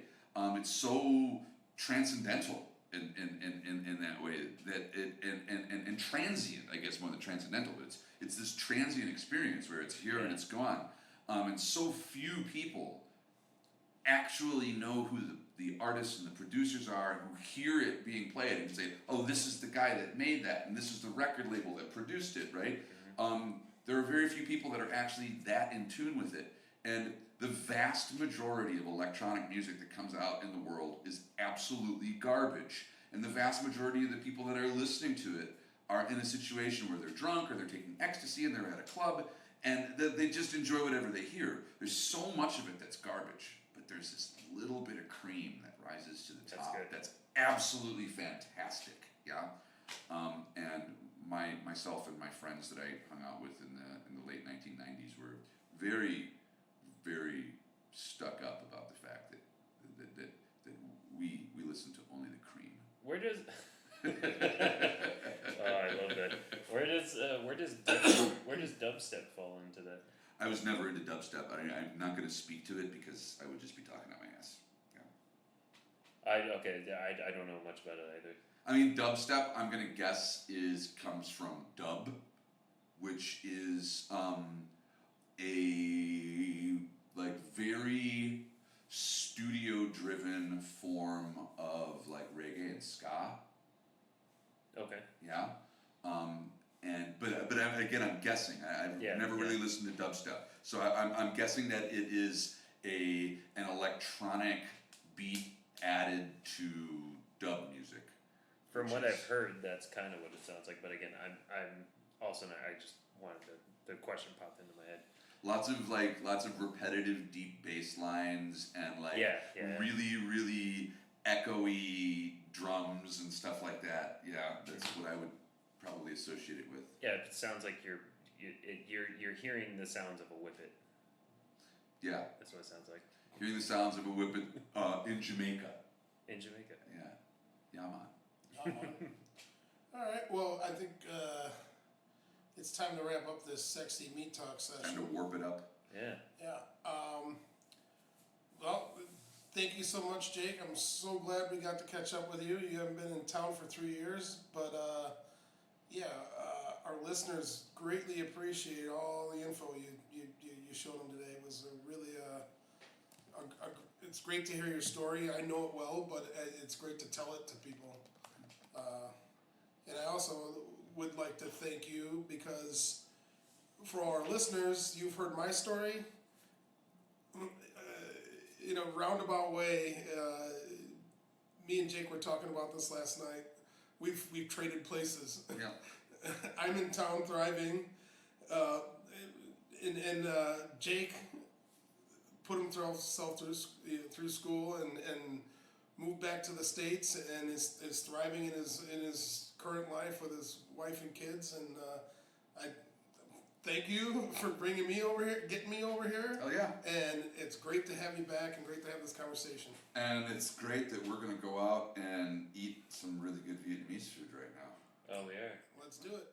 It's so transcendental in that way that it and transient, I guess, more than transcendental. But it's this transient experience where it's here and it's gone, and so few people actually know who the artists and the producers are, who hear it being played and say, oh, this is the guy that made that, and this is the record label that produced it, right? There are very few people that are actually that in tune with it, and the vast majority of electronic music that comes out in the world is absolutely garbage, and the vast majority of the people that are listening to it are in a situation where they're drunk or they're taking ecstasy and they're at a club, and they just enjoy whatever they hear. There's so much of it that's garbage, but there's this little bit of cream that rises to the top. That's absolutely fantastic, yeah. And myself and my friends that I hung out with in the late 1990s were very, very stuck up about the fact that we listen to only the cream. Where does oh, I love that. Where does dubstep fall into that? I was never into dubstep. I'm not going to speak to it because I would just be talking out my ass. Yeah. I don't know much about it either. I mean, dubstep, I'm going to guess comes from dub, which is a like very studio-driven form of like reggae and ska. Okay. Yeah. But I'm guessing. I've never really listened to dubstep, so I'm guessing that it is an electronic beat added to dub music. From what I've heard, that's kind of what it sounds like. But again, I'm also not. I just wanted the question popped into my head. Lots of repetitive deep bass lines and really, really echoey drums and stuff like that. Yeah, that's what I would probably associate it with. Yeah, it sounds like you're hearing the sounds of a whippet. Yeah, that's what it sounds like. Hearing the sounds of a whippet in Jamaica. In Jamaica. Yeah, yeah, man. All right. Well, I think it's time to wrap up this sexy meat talk session. Time to warp it up. Yeah. Yeah. Well, thank you so much, Jake. I'm so glad we got to catch up with you. You haven't been in town for 3 years, but our listeners greatly appreciate all the info you showed them today. It was a really it's great to hear your story. I know it well, but it's great to tell it to people. And I also would like to thank you because for all our listeners, you've heard my story. In a roundabout way, me and Jake were talking about this last night. We've traded places. Yeah. I'm in town thriving, and Jake put himself through school and moved back to the States and is thriving in his current life with his wife and kids. And I thank you for bringing me over here, getting me over here. Oh yeah. And it's great to have you back and great to have this conversation. And it's great that we're going to go out and eat some really good Vietnamese food right now. Oh, we are. Let's do it.